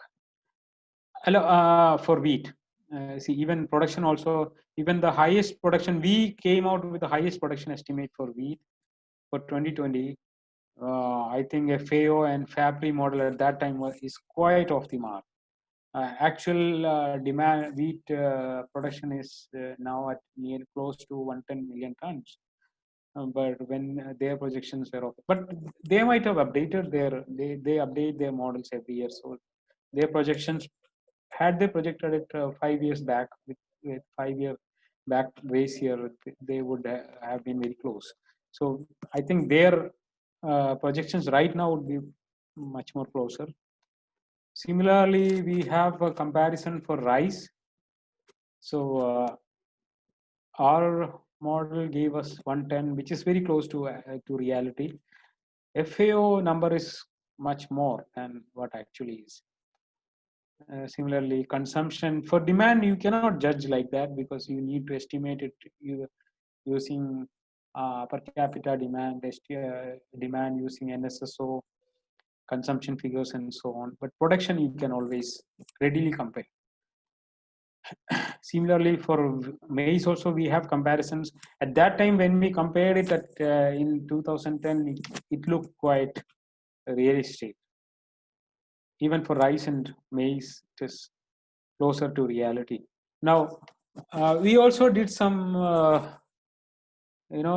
For wheat. See, even production also, even the highest production, we came out with the highest production estimate for wheat for 2020. I think FAO and FABRI model at that time is quite off the mark. Actual demand wheat production is now at near close to 110 million tons. But when their projections were off, but they might have updated they update their models every year. So their projections, had they projected it 5 years back with 5 year back base year, they would have been very close. So I think their projections right now would be much more closer. Similarly, we have a comparison for rice. So our model gave us 110, which is very close to reality. FAO number is much more than what actually is. Similarly, consumption for demand, you cannot judge like that because you need to estimate it using per capita demand, demand using NSSO, consumption figures, and so on. But production, you can always readily compare. Similarly, for maize also we have comparisons. At that time, when we compared it in 2010, it looked quite realistic. Even for rice and maize, it is closer to reality. Now, we also did some,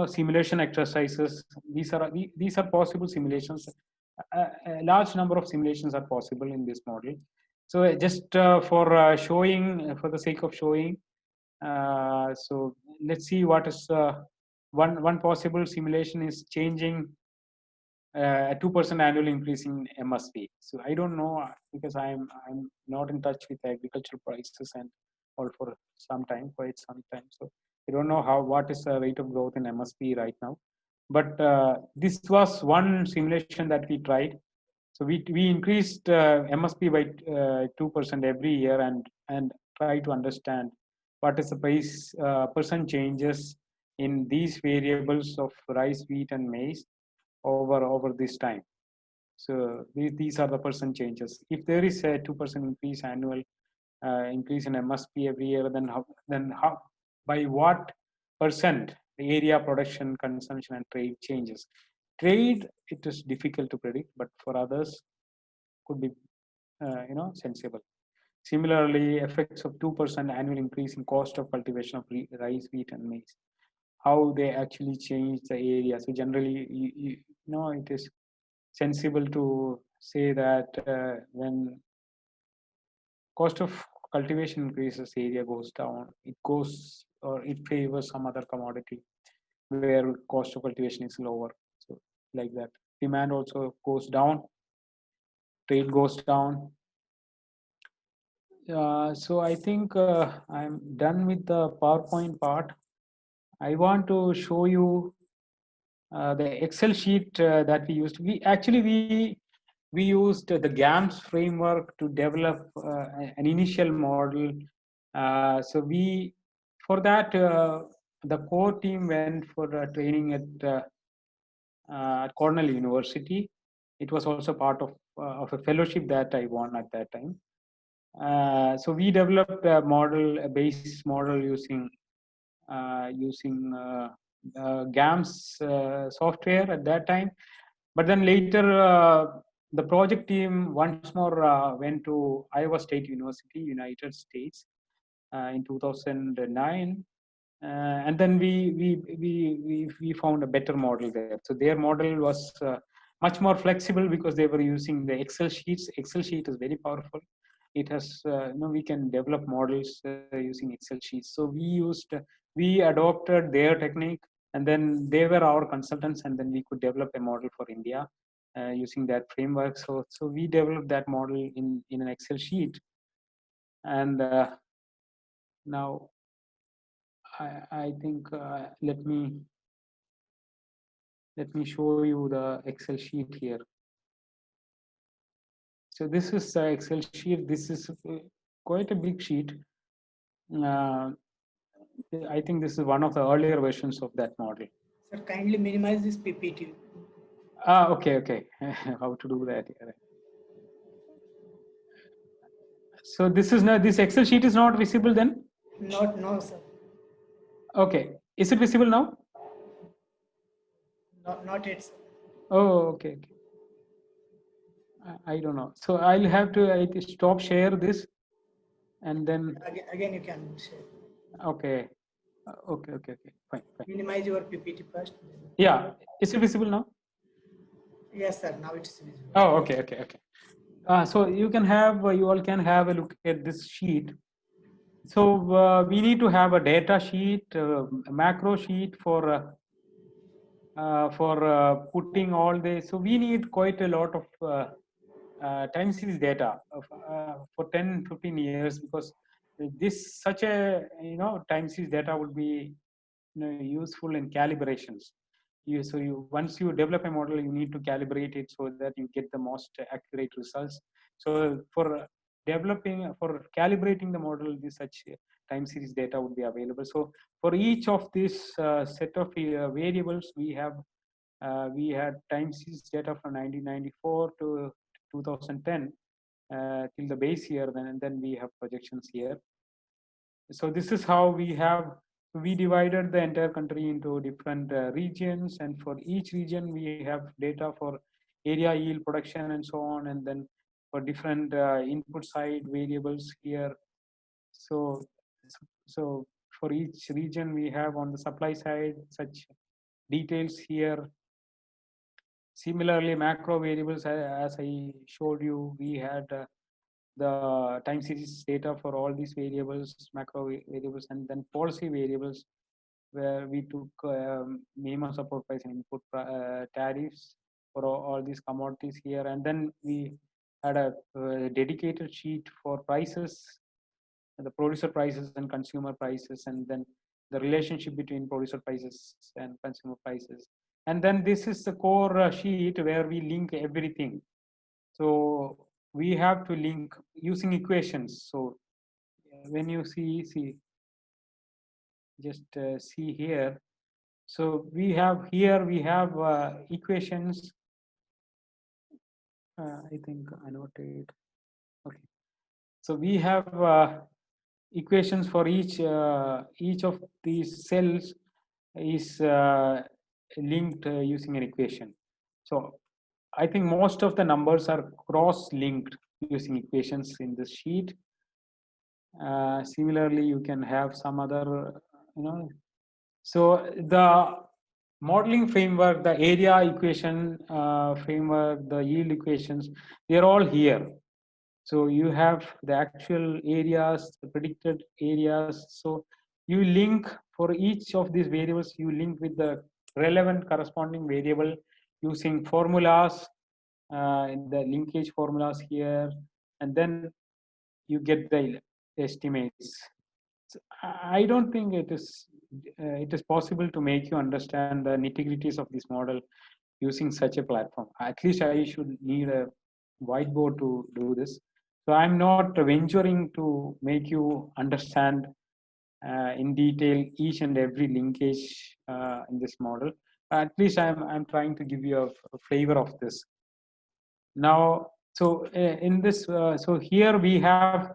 simulation exercises. These are possible simulations. A large number of simulations are possible in this model. So just for showing, for the sake of showing, so let's see what is one possible simulation is changing a 2% annual increase in MSP. So I don't know because I'm not in touch with agricultural prices and all for quite some time. So I don't know what is the rate of growth in MSP right now. But this was one simulation that we tried. So we increased MSP by 2% every year and try to understand what is the price percent changes in these variables of rice, wheat, and maize over this time. So these are the percent changes. If there is a 2% increase annual increase in MSP every year, then how by what percent the area, production, consumption, and trade changes? Trade, it is difficult to predict, but for others could be sensible. Similarly, effects of 2% annual increase in cost of cultivation of rice, wheat, and maize, how they actually change the area. So generally, it is sensible to say that when cost of cultivation increases, area goes down, it goes or it favors some other commodity where cost of cultivation is lower. So like that, demand also goes down, trade goes down. So I think I'm done with the PowerPoint part. I want to show you the Excel sheet that we used. We used the GAMS framework to develop an initial model. So for that, the core team went for training at Cornell University. It was also part of a fellowship that I won at that time. So we developed a base model using GAMS software at that time. But then later, the project team once more went to Iowa State University, United States, in 2009. And then we found a better model there. So their model was much more flexible because they were using the Excel sheets. Excel sheet is very powerful. it has, we can develop models using Excel sheets. So we adopted their technique, and then they were our consultants, and then we could develop a model for India using that framework. So we developed that model in an Excel sheet. And now I think let me show you the Excel sheet here. So this is the Excel sheet. This is quite a big sheet. I think this is one of the earlier versions of that model. Sir, kindly minimize this PPT. Okay. How to do that here? So this is not, this Excel sheet is not visible then? No, sir. Okay. Is it visible now? Not yet, sir. Oh, okay. I don't know. So I'll have to stop share this, and then Again you can share. Okay. Okay. Fine. Minimize your PPT first. Yeah. Is it visible now? Yes, sir. Now it's visible. Oh, okay. So you all can have a look at this sheet. So we need to have a data sheet, a macro sheet for putting all this. So we need quite a lot of time series data for 10-15 years, because this such a time series data would be useful in calibrations. Once you develop a model, you need to calibrate it so that you get the most accurate results. So for calibrating the model, this such time series data would be available. So for each of this set of variables, we had time series data from 1994 to 2010 till the base year, and then we have projections here. So this is how we divided the entire country into different regions, and for each region we have data for area, yield, production, and so on, and then for different input side variables here. So for each region we have on the supply side such details here. Similarly, macro variables, as I showed you, we had the time series data for all these variables, macro variables, and then policy variables, where we took minimum support price and input tariffs for all these commodities here. And then we had a dedicated sheet for prices, the producer prices and consumer prices, and then the relationship between producer prices and consumer prices. And then this is the core sheet where we link everything. So we have to link using equations. So when you see just see here. So we have equations. I think I noted. Okay. So we have equations for each of these cells is linked using an equation. So I think most of the numbers are cross-linked using equations in this sheet. Similarly, you can have some other, So the modeling framework, the area equation framework, the yield equations, they're all here. So you have the actual areas, the predicted areas. So you link for each of these variables, you link with the relevant corresponding variable using formulas, the linkage formulas here, and then you get the estimates. So I don't think it is possible to make you understand the nitty-gritties of this model using such a platform. At least I should need a whiteboard to do this. So I'm not venturing to make you understand in detail each and every linkage in this model. At least I'm trying to give you a flavor of this. Now, so in this, so here we have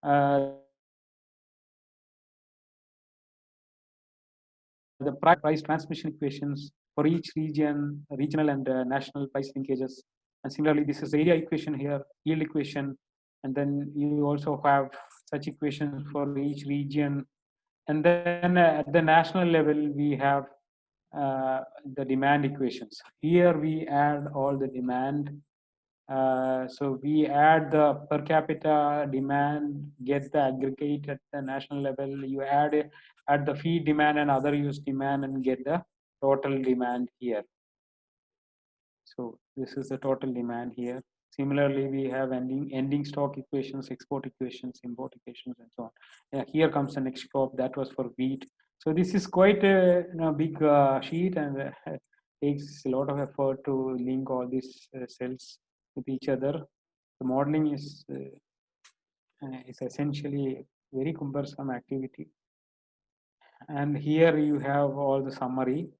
the price transmission equations for each region, regional and national price linkages. And similarly, this is the area equation here, yield equation. And then you also have such equations for each region. And then at the national level, we have the demand equations. Here we add all the demand So we add the per capita demand, get the aggregate at the national level. You add the feed demand and other use demand and get the total demand here. So this is the total demand here. Similarly, we have ending stock equations, export equations, import equations, and so on. Here comes the next crop. That was for wheat. So this is quite a big sheet, and takes a lot of effort to link all these cells with each other. The modeling is essentially very cumbersome activity. And here you have all the summary.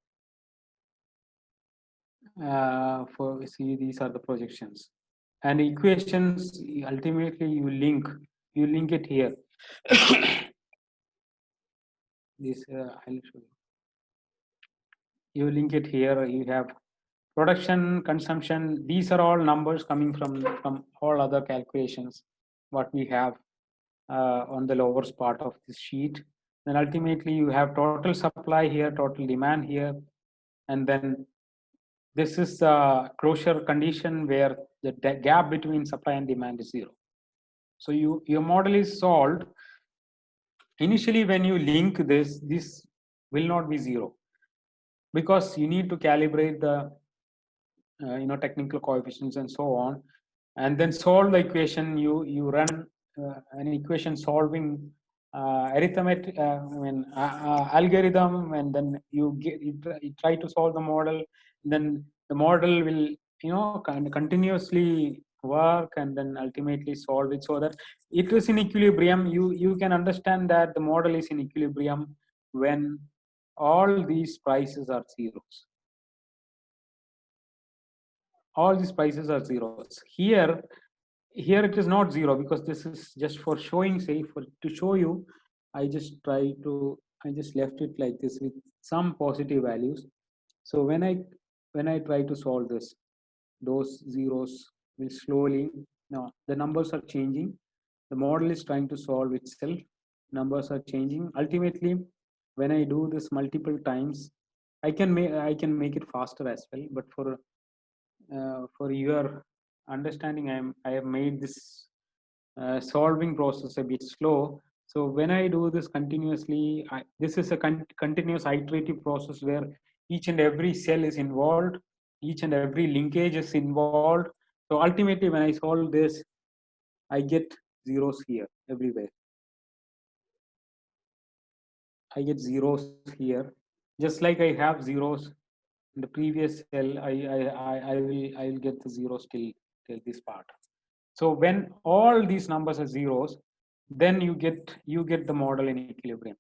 For see, these are the projections and equations. Ultimately you link it here. This I'll show you link it here. You have production, consumption. These are all numbers coming from all other calculations what we have on the lower part of this sheet. Then ultimately you have total supply here, total demand here, and then this is the closure condition where the gap between supply and demand is zero. So your model is solved. Initially, when you link this will not be zero because you need to calibrate the technical coefficients and so on, and then solve the equation. You run an equation solving arithmetic, algorithm, and then you try to solve the model. Then the model will kind of continuously work and then ultimately solve it so that it is in equilibrium. You can understand that the model is in equilibrium when all these prices are zeros. All these prices are zeros. Here it is not zero because this is just for showing sake. To show you, I just left it like this with some positive values. So when I try to solve this, those zeros will slowly, now the numbers are changing. The model is trying to solve itself. Numbers are changing. Ultimately, when I do this multiple times, I can make it faster as well. But for your understanding, I have made this solving process a bit slow. So when I do this continuously, this is a continuous iterative process where each and every cell is involved, each and every linkage is involved. So ultimately, when I solve this, I get zeros here everywhere. I get zeros here, just like I have zeros in the previous cell. I will get the zeros till this part. So when all these numbers are zeros, then you get the model in equilibrium.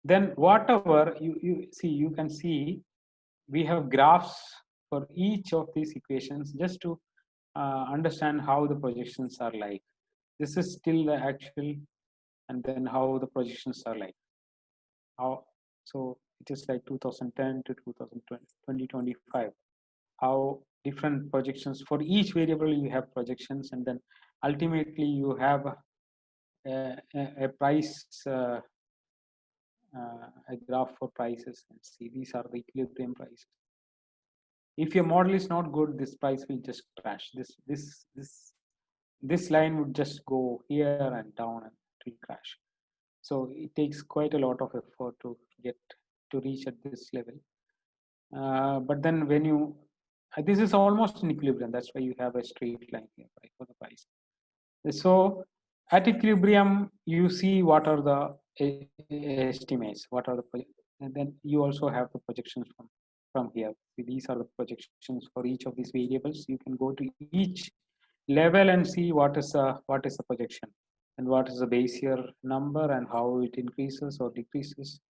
Then whatever you can see, we have graphs for each of these equations just to understand how the projections are like. This is still the actual, and then how the projections are like. So it is like 2010 to 2025. How different projections for each variable you have projections, and then ultimately you have a price, a graph for prices, and see these are the equilibrium prices. If your model is not good, this price will just crash. This line would just go here and down and it will crash. So it takes quite a lot of effort to reach at this level. But then when this is almost in equilibrium. That's why you have a straight line here, right, for the price. So at equilibrium, you see what are the estimates, what are the, and then you also have the projections from here. These are the projections for each of these variables. You can go to each level and see what is the projection and what is the base year number and how it increases or decreases.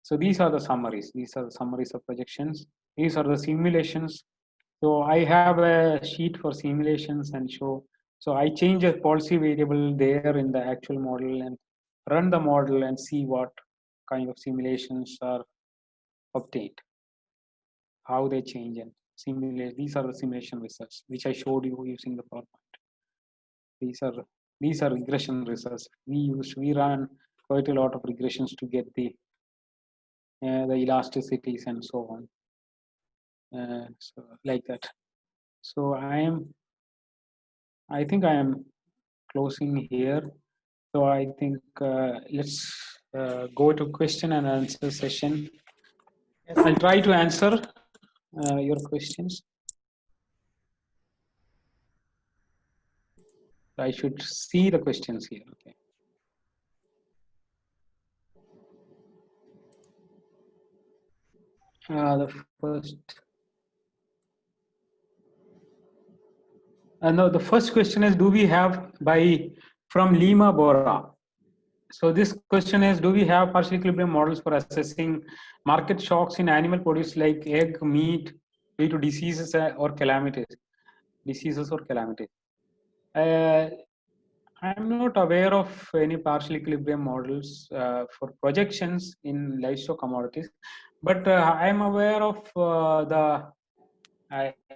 So these are the summaries. These are the summaries of projections. These are the simulations. So I have a sheet for simulations and show. So I change a policy variable there in the actual model and run the model and see what kind of simulations are obtained, how they change and simulate. These are the simulation results which I showed you using the PowerPoint. These are regression results. We run quite a lot of regressions to get the elasticities and so on. So like that. So I am I think I am closing here. So I think let's go to question and answer session. Yes. I'll try to answer your questions. I should see the questions here. Okay. The first. No, the first question is, do we have from Lima Bora? So this question is, do we have partial equilibrium models for assessing market shocks in animal produce like egg, meat, due to diseases or calamities? I'm not aware of any partial equilibrium models for projections in livestock commodities, but I'm aware of the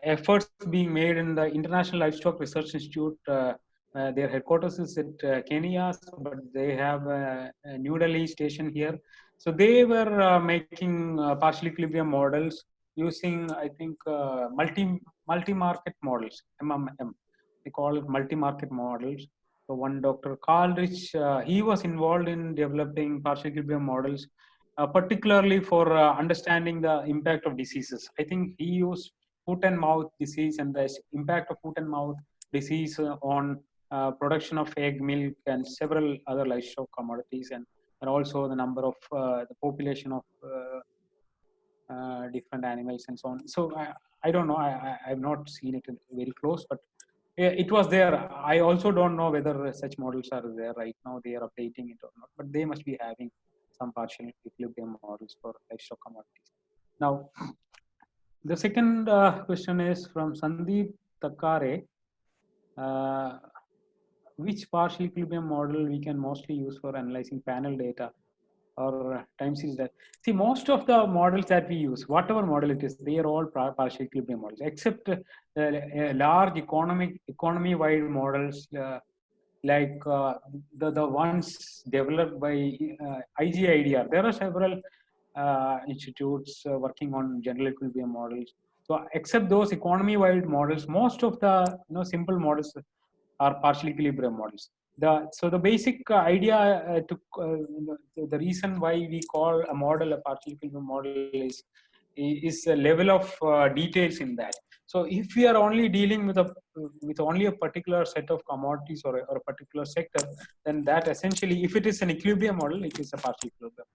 efforts being made in the International Livestock Research Institute. Their headquarters is at Kenya, but they have a New Delhi station here. So they were making partial equilibrium models using, I think, multi-market models, MMM. They call it multi-market models. So one Dr. Carl Rich, he was involved in developing partial equilibrium models, particularly for understanding the impact of diseases. I think he used foot and mouth disease and the impact of foot and mouth disease on production of egg, milk, and several other livestock commodities, and also the number of the population of different animals and so on. So I don't know. I've not seen it very close, but it was there. I also don't know whether such models are there right now. They are updating it or not, but they must be having some partial equilibrium models for livestock commodities. Now, the second question is from Sandeep Takare. Which partial equilibrium model we can mostly use for analyzing panel data or time series data? See, most of the models that we use, whatever model it is, they are all partial equilibrium models, except large economy-wide models like the ones developed by IGIDR. There are several institutes working on general equilibrium models. So except those economy-wide models, most of the simple models are partial equilibrium models. So the basic idea the reason why we call a model a partial equilibrium model is a level of details in that. So if we are only dealing with only a particular set of commodities or a particular sector, then that essentially, if it is an equilibrium model, it is a partial equilibrium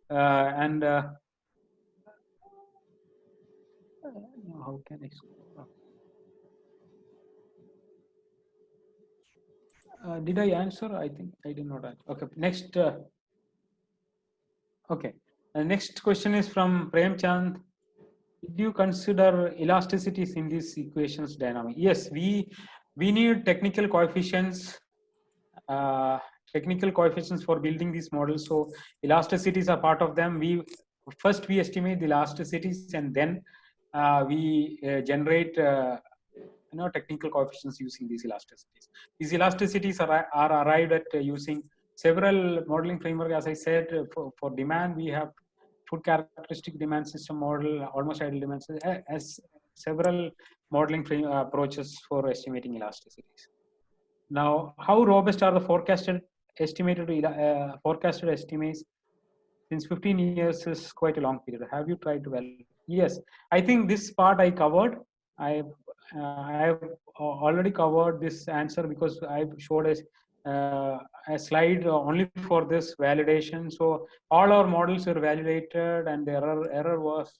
model. How can I? Did I answer? I think I did not answer. Okay, next. Okay, next question is from Prem Chand. Did you consider elasticities in these equations dynamic? Yes, we need technical coefficients. Technical coefficients for building these models. So elasticities are part of them. First we estimate the elasticities, and then we generate technical coefficients using these elasticities. These elasticities are arrived at using several modeling framework. As I said, for demand we have food characteristic demand system model, almost ideal demand system, as several modeling approaches for estimating elasticities. Now, how robust are the forecasted estimates? Since 15 years is quite a long period. Have you tried to validate? Yes, I think this part I covered. I have already covered this answer because I showed a slide only for this validation. So all our models were validated, and the error was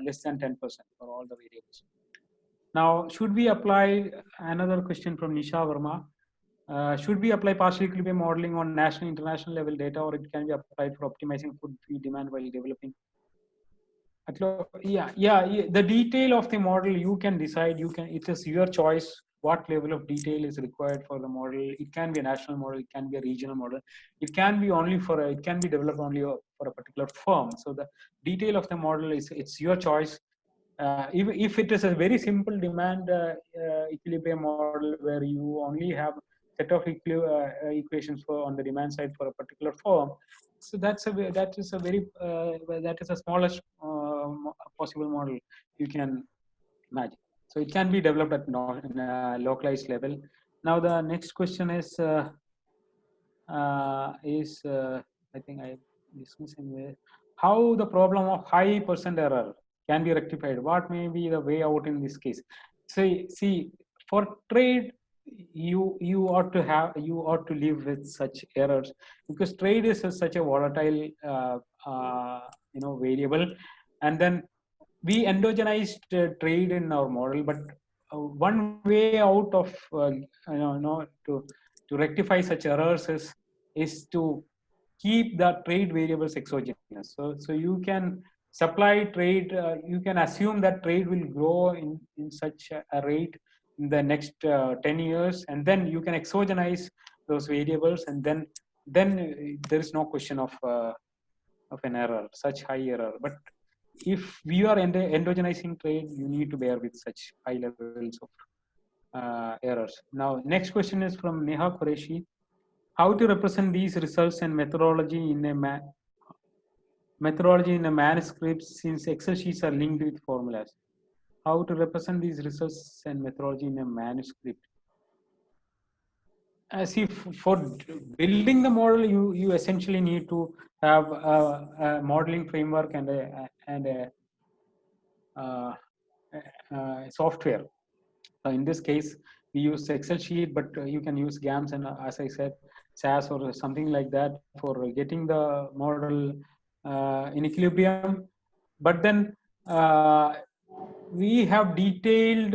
less than 10% for all the variables. Now, should we apply, another question from Nisha Verma, should we apply partial equilibrium modeling on national, international level data, or it can be applied for optimizing food feed demand while developing? Yeah. The detail of the model you can decide. It is your choice what level of detail is required for the model. It can be a national model, it can be a regional model, it can be only it can be developed only for a particular firm. So the detail of the model it's your choice. If it is a very simple demand equilibrium model where you only have set of equations on the demand side for a particular firm, so that is a smallest possible model you can imagine. So it can be developed at in a localized level. Now the next question is I think I discussed in way how the problem of high percent error can be rectified. What may be the way out in this case? See, for trade, you ought to live with such errors, because trade is such a volatile variable, and then we endogenized trade in our model, but one way out of to rectify such errors is to keep the trade variables exogenous. So you can supply trade, you can assume that trade will grow in such a rate in the next 10 years, and then you can exogenize those variables, and then there is no question of an error, such high error. But if we are endogenizing trade, you need to bear with such high levels of errors. Now, next question is from Neha Qureshi. How to represent these results and methodology in a manuscript, since Excel sheets are linked with formulas? How to represent these results and methodology in a manuscript? See, for building the model, you essentially need to have a modeling framework and a software. In this case, we use Excel sheet, but you can use GAMS and, as I said, SAS or something like that for getting the model in equilibrium. But then we have detailed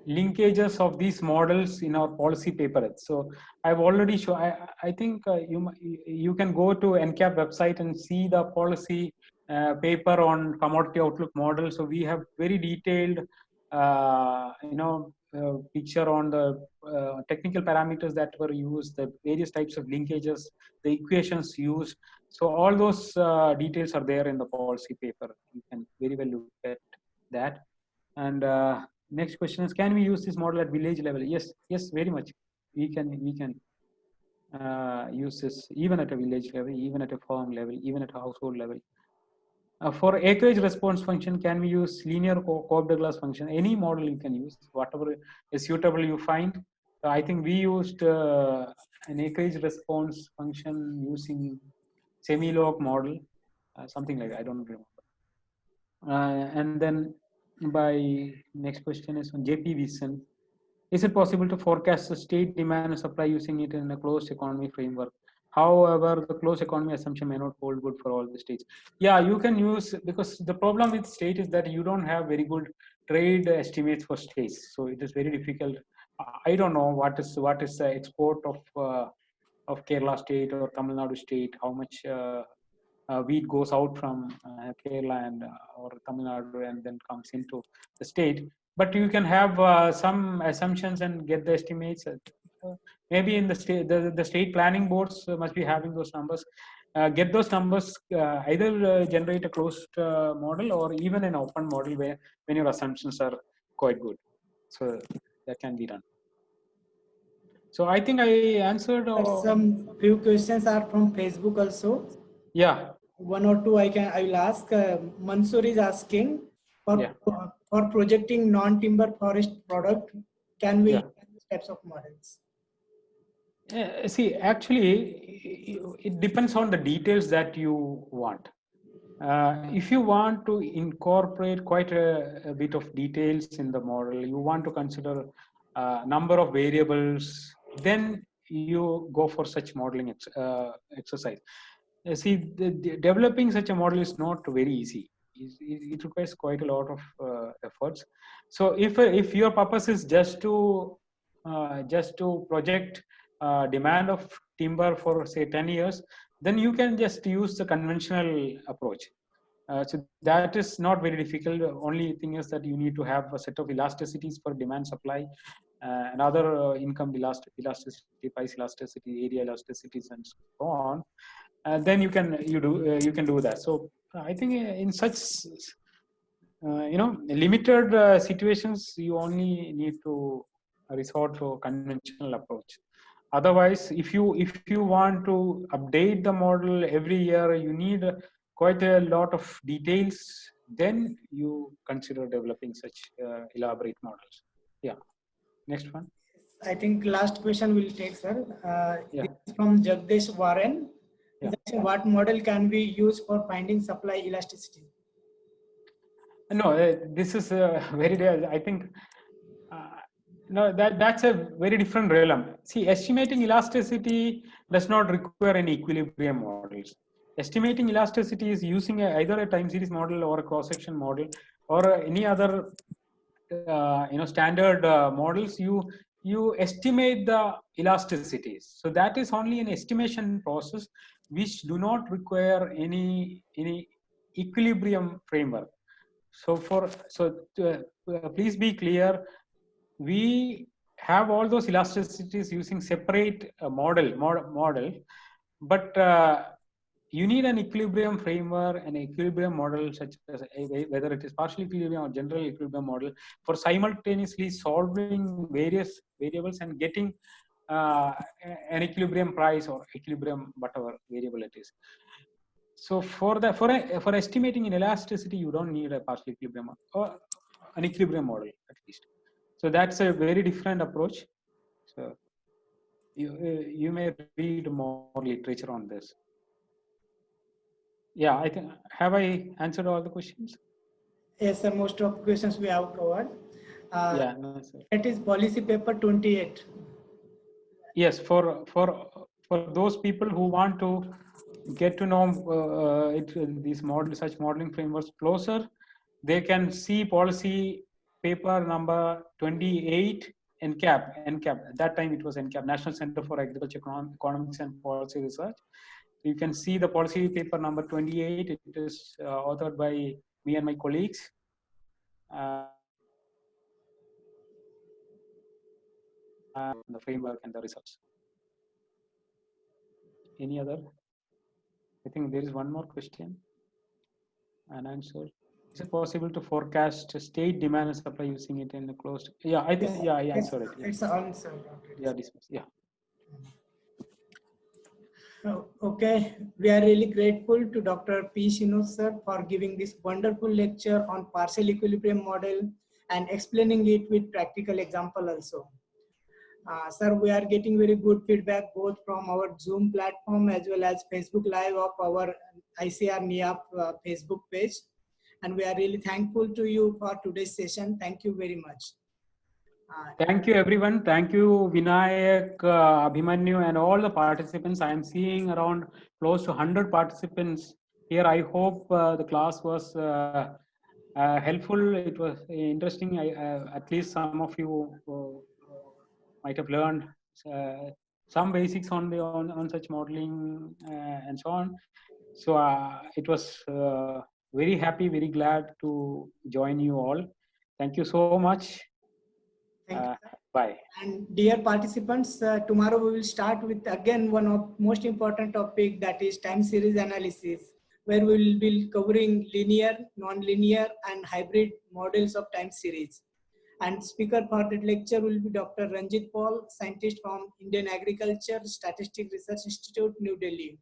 linkages of these models in our policy paper. So I've already shown. I think you can go to NCAP website and see the policy paper on commodity outlook model. So we have very detailed picture on the technical parameters that were used, the various types of linkages, the equations used. So all those details are there in the policy paper. You can very well look at that. And next question is, can we use this model at village level? Yes, very much. We can use this even at a village level, even at a farm level, even at a household level. For acreage response function, can we use linear Cobb-Douglas function? Any model you can use, whatever is suitable you find. I think we used an acreage response function using semi-log model, something like that, I don't remember. And then by next question is on JP Wiesen. Is it possible to forecast the state demand and supply using it in a closed economy framework? However, the closed economy assumption may not hold good for all the states. Yeah, you can use, because the problem with state is that you don't have very good trade estimates for states. So it is very difficult. I don't know what is the export of Kerala state or Tamil Nadu state, how much wheat goes out from Kerala and or Tamil Nadu and then comes into the state. But you can have some assumptions and get the estimates. Maybe in the state, the state planning boards must be having those numbers. Get those numbers, either generate a closed model or even an open model where when your assumptions are quite good. So that can be done. So I think I answered. Some few questions are from Facebook also. Yeah. One or two I will ask. Mansoor is asking for projecting non-timber forest product, can we use types of models? See, actually, it depends on the details that you want. If you want to incorporate quite a bit of details in the model, you want to consider number of variables, then you go for such modeling exercise. See, developing such a model is not very easy. It requires quite a lot of efforts. So if your purpose is just to project demand of timber for say 10 years, then you can just use the conventional approach. So that is not very difficult. The only thing is that you need to have a set of elasticities for demand supply, and other income elasticity, price elasticity, area elasticities, and so on. Then you can do that. So I think in such limited situations, you only need to resort to a conventional approach. Otherwise, if you want to update the model every year, you need quite a lot of details then you consider developing such elaborate models. Yeah. Next one. I think last question will take, sir. Yeah. This is from Jagdish Warren. Yeah. What model can we use for finding supply elasticity? No, this is very. I think no, that's a very different realm. See, estimating elasticity does not require any equilibrium models. Estimating elasticity is using either a time series model or a cross-section model or any other standard models. You estimate the elasticities. So that is only an estimation process which do not require any equilibrium framework. So please be clear, we have all those elasticities using separate model, but you need an equilibrium framework, an equilibrium model, such as whether it is partial equilibrium or general equilibrium model, for simultaneously solving various variables and getting an equilibrium price or equilibrium whatever variable it is. So for estimating in elasticity, you don't need a partial equilibrium or an equilibrium model at least. So that's a very different approach. So you may read more literature on this. Yeah, I think, have I answered all the questions? Yes, sir. Most of questions we have covered. Yeah, no, sir. That is policy paper 28. Yes, for those people who want to get to know these such modeling frameworks closer, they can see policy paper number 28 NCAP. At that time it was NCAP, National Center for Agriculture Economics and Policy Research. You can see the policy paper number 28. It is authored by me and my colleagues. The framework and the results. Any other? I think there is one more question. Unanswered. Is it possible to forecast state demand and supply using it in a closed? Yeah, I think, yeah, I answered it. Yeah. It's answered. Yeah, dismiss. Yeah. Okay, we are really grateful to Dr. P. Sinod sir for giving this wonderful lecture on partial equilibrium model and explaining it with practical example also. Sir, we are getting very good feedback both from our Zoom platform as well as Facebook Live of our ICAR NIAP Facebook page. And we are really thankful to you for today's session. Thank you very much. Thank you, everyone. Thank you, Vinayak, Abhimanyu, and all the participants. I am seeing around close to 100 participants here. I hope the class was helpful. It was interesting. At least some of you might have learned some basics on such modeling and so on. So it was very happy, very glad to join you all. Thank you so much. Bye. And dear participants, tomorrow we will start with again one of most important topic, that is time series analysis, where we will be covering linear, non-linear and hybrid models of time series. And speaker for that lecture will be Dr. Ranjit Paul, scientist from Indian Agriculture Statistics Research Institute, New Delhi.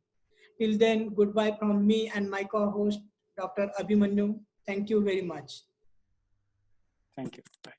Till then, goodbye from me and my co-host, Dr. Abhimanyu. Thank you very much. Thank you. Bye.